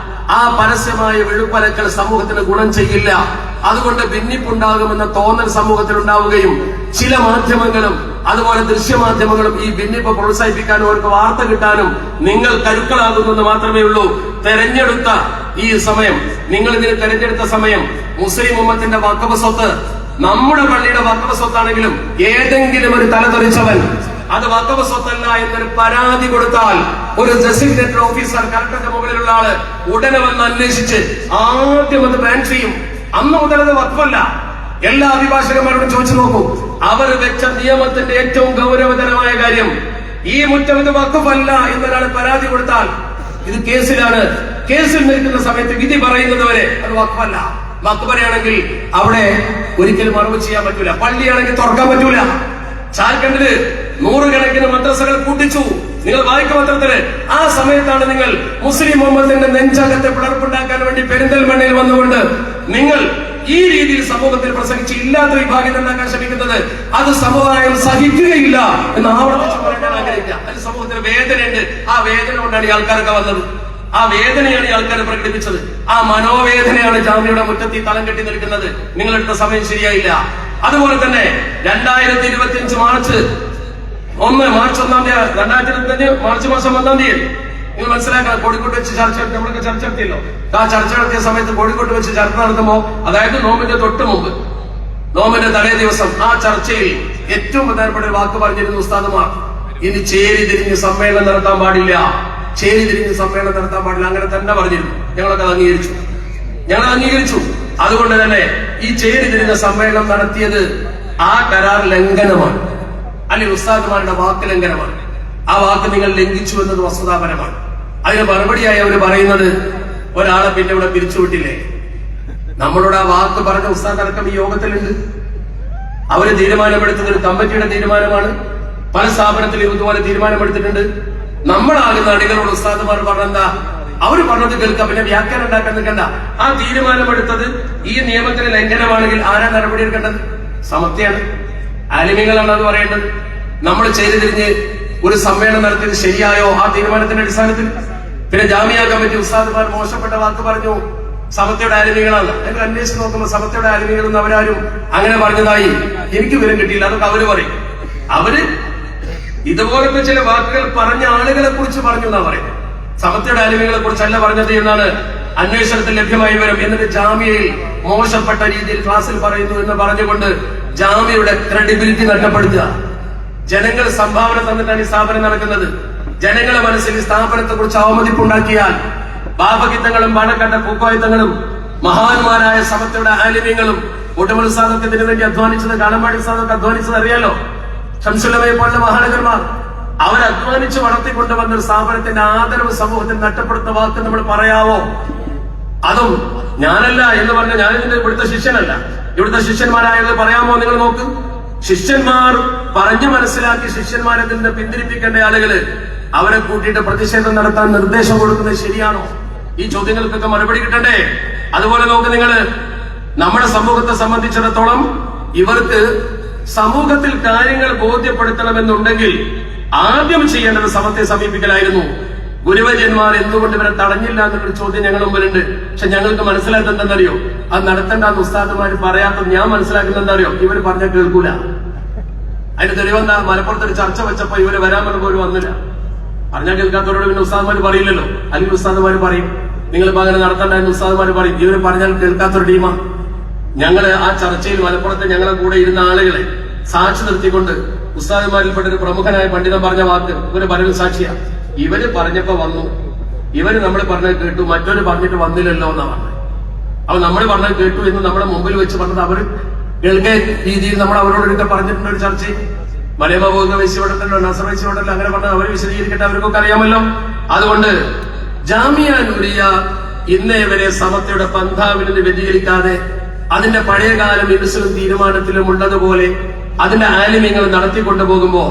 ആ പരസ്യമായ വിഴുപ്പലക്കൽ സമൂഹത്തിന് ഗുണം ചെയ്യില്ല. അതുകൊണ്ട് ഭിന്നിപ്പുണ്ടാകുമെന്ന തോന്നൽ സമൂഹത്തിൽ ഉണ്ടാവുകയും ചില മാധ്യമങ്ങളും അതുപോലെ ദൃശ്യമാധ്യമങ്ങളും ഈ ഭിന്നിപ്പ് പ്രോത്സാഹിപ്പിക്കാനും അവർക്ക് വാർത്ത കിട്ടാനും നിങ്ങൾ കരുക്കളാകുന്നെന്ന് മാത്രമേ ഉള്ളൂ. തെരഞ്ഞെടുത്ത ഈ സമയം, നിങ്ങൾ ഇതിന് തെരഞ്ഞെടുത്ത സമയം മുസ്ലിം ഉമ്മത്തിന്റെ വഖഫ് സ്വത്ത് നമ്മുടെ പള്ളിയുടെ വഖഫ് സ്വത്താണെങ്കിലും ഏതെങ്കിലും ഒരു തലതെറിച്ചവൻ അത് വഖഫ് സ്വത്തല്ല എന്നൊരു പരാതി കൊടുത്താൽ ഒരു ഡെസിഗ്നേറ്റഡ് ഓഫീസർ, കളക്ടറുടെ മുകളിലുള്ള ആള് ഉടനെ വന്ന് അന്വേഷിച്ച് ആദ്യം അത് ബാൻ ചെയ്യും. അന്ന് മുതൽ അത് വഖഫല്ല. എല്ലാ അഭിഭാഷകന്മാരോടും ചോദിച്ചു നോക്കൂ. അവർ വെച്ച നിയമത്തിന്റെ ഏറ്റവും ഗൗരവതരമായ കാര്യം, ഈ മുറ്റം ഇത് വഖഫല്ല എന്നൊരാൾ പരാതി കൊടുത്താൽ ഇത് കേസിലാണ്. കേസിൽ നിൽക്കുന്ന സമയത്ത് വിധി പറയുന്നത് വരെ അത് വഖഫല്ല. മക്ബറയാണെങ്കിൽ അവിടെ ഒരിക്കലും മറവ് ചെയ്യാൻ പറ്റൂല. പള്ളിയാണെങ്കിൽ തുറക്കാൻ പറ്റൂല. ജാർഖണ്ഡില് 100 കണക്കിന് മദ്രസകൾ കൂട്ടിച്ചു. നിങ്ങൾ വായിക്കും പത്രത്തില്. ആ സമയത്താണ് നിങ്ങൾ മുസ്ലിം ഉമ്മത്തിന്റെ നെഞ്ചകത്തെ പിളർപ്പുണ്ടാക്കാൻ വേണ്ടി പെരിന്തൽമണ്ണയിൽ വന്നുകൊണ്ട് നിങ്ങൾ ഈ രീതിയിൽ സമൂഹത്തിൽ പ്രസംഗിച്ച് ഇല്ലാത്ത വിഭാഗം ഉണ്ടാക്കാൻ ശ്രമിക്കുന്നത്. അത് സമുദായം സഹിക്കുകയില്ല എന്ന് ആവർത്തിച്ച് പറയാൻ ആഗ്രഹിക്കുക. അതിൽ സമൂഹത്തിന് വേദനയുണ്ട്. ആ വേദന കൊണ്ടാണ് ഈ ആൾക്കാരൊക്കെ വന്നത്. ആ വേദനയാണ് ഈ ആൾക്കാർ പ്രകടിപ്പിച്ചത്. ആ മനോവേദനയാണ് ജാമ്യയുടെ മുറ്റത്ത് തലം കെട്ടി നിൽക്കുന്നത്. നിങ്ങളെടുത്ത സമയം ശരിയായില്ല. അതുപോലെ തന്നെ 2025 മാർച്ച് 1 2025 മാർച്ച് മാസം 1-ാം തീയതി നിങ്ങൾ മനസ്സിലാക്കണം, കോഴിക്കോട്ട് വെച്ച് ചർച്ച നമ്മളൊക്കെ ചർച്ച നടത്തിയല്ലോ. ആ ചർച്ച നടത്തിയ സമയത്ത് കോഴിക്കോട്ട് വെച്ച് ചർച്ച നടത്തുമ്പോ, അതായത് നോമ്പിന്റെ തൊട്ട് മുമ്പ്, നോമ്പിന്റെ തലേ ദിവസം ആ ചർച്ചയിൽ ഏറ്റവും പ്രധാനപ്പെട്ട ഒരു വാക്ക് പറഞ്ഞിരുന്നു ഉസ്താദുമാർ, ഇനി ചേരി തിരിഞ്ഞ് സമ്മേളനം നടത്താൻ പാടില്ല, ചേരി തിരിഞ്ഞ് സമ്മേളനം നടത്താൻ പാടില്ല. അങ്ങനെ തന്നെ പറഞ്ഞിരുന്നു. ഞങ്ങളൊക്കെ ഞങ്ങൾ അംഗീകരിച്ചു. അതുകൊണ്ട് തന്നെ ഈ ചേരി തിരിഞ്ഞ സമ്മേളനം നടത്തിയത് ആ കരാർ ലംഘനമാണ്, അല്ലെങ്കിൽ ഉസ്താദുമാരുടെ വാക്ക് ലംഘനമാണ്. ആ വാക്ക് നിങ്ങൾ ലംഘിച്ചു എന്നത് വസ്തുതാപരമാണ്. അതിന് മറുപടിയായി അവർ പറയുന്നത്, ഒരാളെ പിന്നെ ഇവിടെ പിരിച്ചുവിട്ടില്ലേ? നമ്മളോട് ആ വാക്ക് പറഞ്ഞ ഉസ്താദ് അടക്കം ഈ യോഗത്തിലുണ്ട്. അവര് തീരുമാനമെടുത്തത് ഒരു കമ്മിറ്റിയുടെ തീരുമാനമാണ്. പല സ്ഥാപനത്തിലും ഇതുപോലെ തീരുമാനമെടുത്തിട്ടുണ്ട്. നമ്മളാകുന്ന അണികളോട് ഉസ്താദുമാർ പറഞ്ഞെന്താ? അവര് പറഞ്ഞത് കേൾക്കാം, പിന്നെ വ്യാഖ്യാനം ഉണ്ടാക്കാൻ നിൽക്കണ്ട. ആ തീരുമാനമെടുത്തത് ഈ നിയമത്തിന് ലംഘനമാണെങ്കിൽ ആരാ നടപടി എടുക്കേണ്ടത്? സമത്വയാണ്, ആലിമ്യങ്ങളാണ് അത് പറയേണ്ടത്. നമ്മൾ ചെയ്തു തിരിഞ്ഞ് ഒരു സമ്മേളനം നടത്തിയത് ശരിയായോ ആ തീരുമാനത്തിന്റെ അടിസ്ഥാനത്തിൽ? പിന്നെ ജാമിയ കമ്മിറ്റി ഉസ്താദുമാർ മോശപ്പെട്ട വാക്ക് പറഞ്ഞു, സമത്വയുടെ ആലിമികളാണ്. ഞങ്ങൾ അന്വേഷിച്ച് നോക്കുമ്പോൾ സമത്വയുടെ ആലിമികൾ എന്ന് അവരാരും അങ്ങനെ പറഞ്ഞതായി എനിക്ക് വിവരം കിട്ടിയില്ല. അതൊക്കെ അവര് പറയും. അവര് ഇതുപോലത്തെ ചില വാക്കുകൾ പറഞ്ഞ ആളുകളെ കുറിച്ച് പറഞ്ഞു എന്നാ പറയുന്നത്. സമത്വയുടെ ആലിമികളെ കുറിച്ചല്ല പറഞ്ഞത് എന്നാണ് അന്വേഷണത്തിൽ ലഭ്യമായ വിവരം. എന്നിട്ട് ജാമ്യയിൽ മോശപ്പെട്ട രീതിയിൽ ക്ലാസ്സിൽ പറയുന്നു എന്ന് പറഞ്ഞുകൊണ്ട് ജാമ്യയുടെ ക്രെഡിബിലിറ്റി നഷ്ടപ്പെടുത്തുക. ജനങ്ങൾ സംഭാവന തന്നിട്ടാണ് ഈ സ്ഥാപനം നടക്കുന്നത്. ജനങ്ങളെ മനസ്സിൽ ഈ സ്ഥാപനത്തെ കുറിച്ച് അവമതിപ്പുണ്ടാക്കിയാൽ ബാബഗീതങ്ങളും പാണക്കാട്ടെ പൂക്കോയത്തങ്ങളും മഹാന്മാരായ സമത്വയുടെ ആലിമ്യങ്ങളും ഒട്ടുമൽ സാധൊക്കെ ഇതിനു വേണ്ടി അധ്വാനിച്ചത്, കാലമ്പാടി സാധൊക്കെ അധ്വാനിച്ചത് അറിയാലോ. ഷംസുലമയെ പോലുള്ള മഹാനഗർമാർ അവരധ്വാനിച്ച് വളർത്തിക്കൊണ്ടുവന്ന ഒരു സ്ഥാപനത്തിന്റെ ആദരവ് സമൂഹത്തിൽ നഷ്ടപ്പെടുത്തുന്ന വാക്ക് നമ്മൾ പറയാവോ? അതും ഞാനല്ല എന്ന് പറഞ്ഞ ഞാനിതിന്റെ ഇവിടുത്തെ ശിഷ്യനല്ല, ഇവിടുത്തെ ശിഷ്യന്മാരായത് പറയാമോ? നിങ്ങൾ നോക്ക്. ശിഷ്യന്മാർ പറഞ്ഞു മനസ്സിലാക്കി ശിഷ്യന്മാരെ നിന്ന് പിന്തിരിപ്പിക്കേണ്ട ആളുകള് അവരെ കൂട്ടിയിട്ട് പ്രതിഷേധം നടത്താൻ നിർദ്ദേശം കൊടുക്കുന്നത് ശരിയാണോ? ഈ ചോദ്യങ്ങൾക്കൊക്കെ മറുപടി കിട്ടണ്ടേ? അതുപോലെ നോക്ക് നിങ്ങള്, നമ്മുടെ സമൂഹത്തെ സംബന്ധിച്ചിടത്തോളം ഇവർക്ക് സമൂഹത്തിൽ കാര്യങ്ങൾ ബോധ്യപ്പെടുത്തണമെന്നുണ്ടെങ്കിൽ ആദ്യം ചെയ്യേണ്ടത് സമത്തെ സമീപിക്കലായിരുന്നു. ഗുരുവര്യന്മാർ എന്തുകൊണ്ട് ഇവരെ തടഞ്ഞില്ല എന്നൊരു ചോദ്യം ഞങ്ങൾ മുമ്പിലുണ്ട്. പക്ഷെ ഞങ്ങൾക്ക് മനസ്സിലാക്കുന്നത് എന്താണെന്നറിയോ? അത് നടത്തേണ്ട ഉസ്താദുമാര് പറയാത്തത് ഞാൻ മനസ്സിലാക്കുന്നത് എന്താ അറിയോ? ഇവര് പറഞ്ഞാൽ കേൾക്കൂല. അതിന്റെ തെളിവെന്താ? മലപ്പുറത്തൊരു ചർച്ച വെച്ചപ്പോ ഇവര് വരാൻ പറഞ്ഞപ്പോൾ വന്നില്ല. പറഞ്ഞാൽ കേൾക്കാത്തവരോട് പിന്നെ ഉസ്താദുമാര് പറയില്ലല്ലോ. അല്ലെങ്കിൽ ഉസ്താദുമാര് പറയും നിങ്ങളിപ്പോ അങ്ങനെ നടത്തണ്ടെന്ന് ഉസ്താദുമാര് പറയും. ഇവര് പറഞ്ഞാൽ കേൾക്കാത്തൊരു ടീമാ. ഞങ്ങള് ആ ചർച്ചയിൽ മലപ്പുറത്ത് ഞങ്ങളെ കൂടെ ഇരുന്ന ആളുകളെ സാക്ഷി നിർത്തിക്കൊണ്ട് ഉസ്താദുമാരിൽപ്പെട്ട ഒരു പ്രമുഖനായ പണ്ഡിതൻ പറഞ്ഞ വാക്ക് ഇവര് പലരും സാക്ഷിയാ. ഇവര് പറഞ്ഞപ്പോ വന്നു, ഇവര് നമ്മൾ പറഞ്ഞത് കേട്ടു, മറ്റൊരു പറഞ്ഞിട്ട് വന്നില്ലല്ലോ എന്നാ പറഞ്ഞത്. അപ്പൊ നമ്മൾ പറഞ്ഞത് കേട്ടു എന്ന് നമ്മുടെ മുമ്പിൽ വെച്ച് പറഞ്ഞത് അവര് കേൾക്കേ രീതിയിൽ നമ്മൾ അവരോടൊക്കെ പറഞ്ഞിട്ടുണ്ട്. ഒരു ചർച്ചയിൽ മലയബാബുക്ക് വെച്ചുവിടത്തല്ലോ, നസർ വെച്ചുവിടല്ലോ, അങ്ങനെ പറഞ്ഞാൽ അവർ വിശദീകരിക്കട്ടെ, അവർക്കൊക്കെ അറിയാമല്ലോ. അതുകൊണ്ട് ജാമിയ നൂരിയ ഇന്നേ വരെ സമത്വയുടെ പന്ഥാവിൽ നിന്ന് വ്യതിചലിക്കാതെ അതിന്റെ പഴയകാലം ഇൻസുലും തീരുമാനത്തിലും ഉള്ളതുപോലെ അതിന്റെ ആലിമ്യങ്ങൾ നടത്തിക്കൊണ്ടുപോകുമ്പോ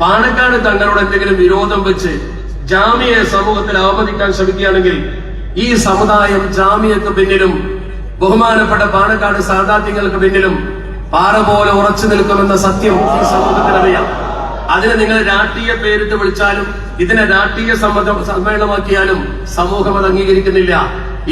പാണക്കാട് തങ്ങളോട് എന്തെങ്കിലും വിരോധം വെച്ച് ജാമിയെ സമൂഹത്തിൽ അവമതിക്കാൻ ശ്രമിക്കുകയാണെങ്കിൽ ഈ സമുദായം ജാമിയക്ക് പിന്നിലും ബഹുമാനപ്പെട്ട പാണക്കാട് സാദാത്യങ്ങൾക്ക് പിന്നിലും പാറ പോലെ ഉറച്ചു നിൽക്കുമെന്ന സത്യം ഈ സമൂഹത്തിനറിയാം. അതിനെ നിങ്ങൾ രാഷ്ട്രീയ പേരിട്ട് വിളിച്ചാലും ഇതിനെ രാഷ്ട്രീയ സമ്മേളനമാക്കിയാലും സമൂഹം അത് അംഗീകരിക്കുന്നില്ല.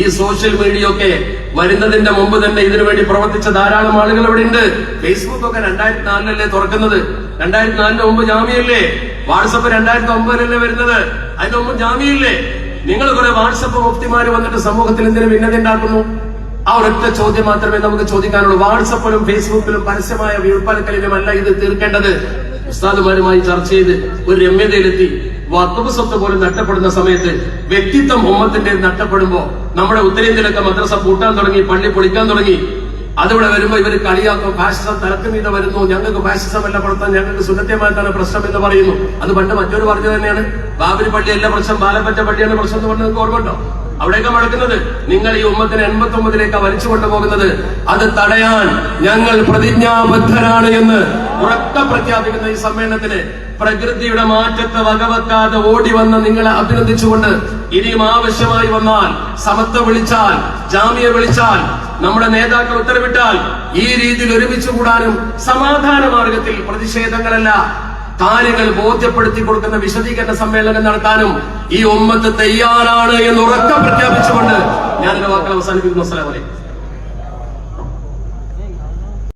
ഈ സോഷ്യൽ മീഡിയ ഒക്കെ വരുന്നതിന്റെ മുമ്പ് തന്നെ ഇതിനുവേണ്ടി പ്രവർത്തിച്ച ധാരാളം ആളുകൾ ഇവിടെ ഉണ്ട്. ഫേസ്ബുക്ക് ഒക്കെ 2004 തുറക്കുന്നത്. 2004 മുമ്പ് ജാമ്യല്ലേ? വാട്സപ്പ് 2009 വരുന്നത്. അതിന് മുമ്പ് ജാമ്യല്ലേ? നിങ്ങൾ കുറെ വാട്സപ്പ് മുഫ്തിമാര് വന്നിട്ട് സമൂഹത്തിൽ എന്തിനു ഭിന്നത ഉണ്ടാക്കുന്നു? ആ ഒരൊറ്റ ചോദ്യം മാത്രമേ നമുക്ക് ചോദിക്കാനുള്ളൂ. വാട്സപ്പിലും ഫേസ്ബുക്കിലും പരസ്യമായ വീഴ്പ്പാലക്കലിലുമല്ല ഇത് തീർക്കേണ്ടത്. ഉസ്താദുമാരുമായി ചർച്ച ചെയ്ത് ഒരു രമ്യതയിലെത്തി വഖഫ് സ്വത്ത് പോലും നഷ്ടപ്പെടുന്ന സമയത്ത് വ്യക്തിത്വം ഉമ്മത്തിന്റെ നഷ്ടപ്പെടുമ്പോ നമ്മുടെ ഉത്തരേന്ത്യയിലൊക്കെ മദ്രസ പൂട്ടാൻ തുടങ്ങി, പള്ളി പൊളിക്കാൻ തുടങ്ങി. അതിവിടെ വരുമ്പോ ഇവര് കളിയാക്കും, ഫാഷിസം തലക്കുമീത വരുന്നു, ഞങ്ങൾക്ക് ഫാഷിസമല്ല പ്രവർത്തനം, ഞങ്ങൾക്ക് സുന്നത്യമായിട്ടാണ് പ്രശ്നം എന്ന് പറയുന്നു. അത് പണ്ട് മറ്റൊരു പറഞ്ഞു തന്നെയാണ്. ബാബരി പള്ളിയല്ല പ്രശ്നം, ബാലപ്പറ്റ പള്ളിയാണ് പ്രശ്നം എന്ന് പറഞ്ഞത് ഓർമ്മയുണ്ടോ? അവിടെയൊക്കെ മടക്കുന്നത് നിങ്ങൾ ഈ ഉമ്മത്തിനെ 89 വലിച്ചു കൊണ്ടുപോകുന്നത്. അത് തടയാൻ ഞങ്ങൾ പ്രതിജ്ഞാബദ്ധരാണ് എന്ന് ഉറക്കെ പ്രഖ്യാപിക്കുന്ന ഈ സമ്മേളനത്തിന് പ്രകൃതിയുടെ മാറ്റത്തെ വകവെക്കാതെ ഓടി വന്ന് നിങ്ങളെ അഭിനന്ദിച്ചുകൊണ്ട് ഇനിയും ആവശ്യമായി വന്നാൽ സമത്വം വിളിച്ചാൽ, ജാമ്യ വിളിച്ചാൽ, നമ്മുടെ നേതാക്കൾ ഉത്തരവിട്ടാൽ ഈ രീതിയിൽ ഒരുമിച്ച് കൂടാനും സമാധാന മാർഗത്തിൽ പ്രതിഷേധങ്ങളല്ല കാര്യങ്ങൾ ബോധ്യപ്പെടുത്തി കൊടുക്കുന്ന വിശദീകരണ സമ്മേളനം നടത്താനും ഈ ഉമ്മത്ത് തയ്യാറാണ് എന്ന് ഉറക്കെ പ്രഖ്യാപിച്ചുകൊണ്ട് ഞാൻ എന്റെ വാക്കുകൾ അവസാനിപ്പിക്കുന്നു. അസ്സലാമു അലൈക്കും.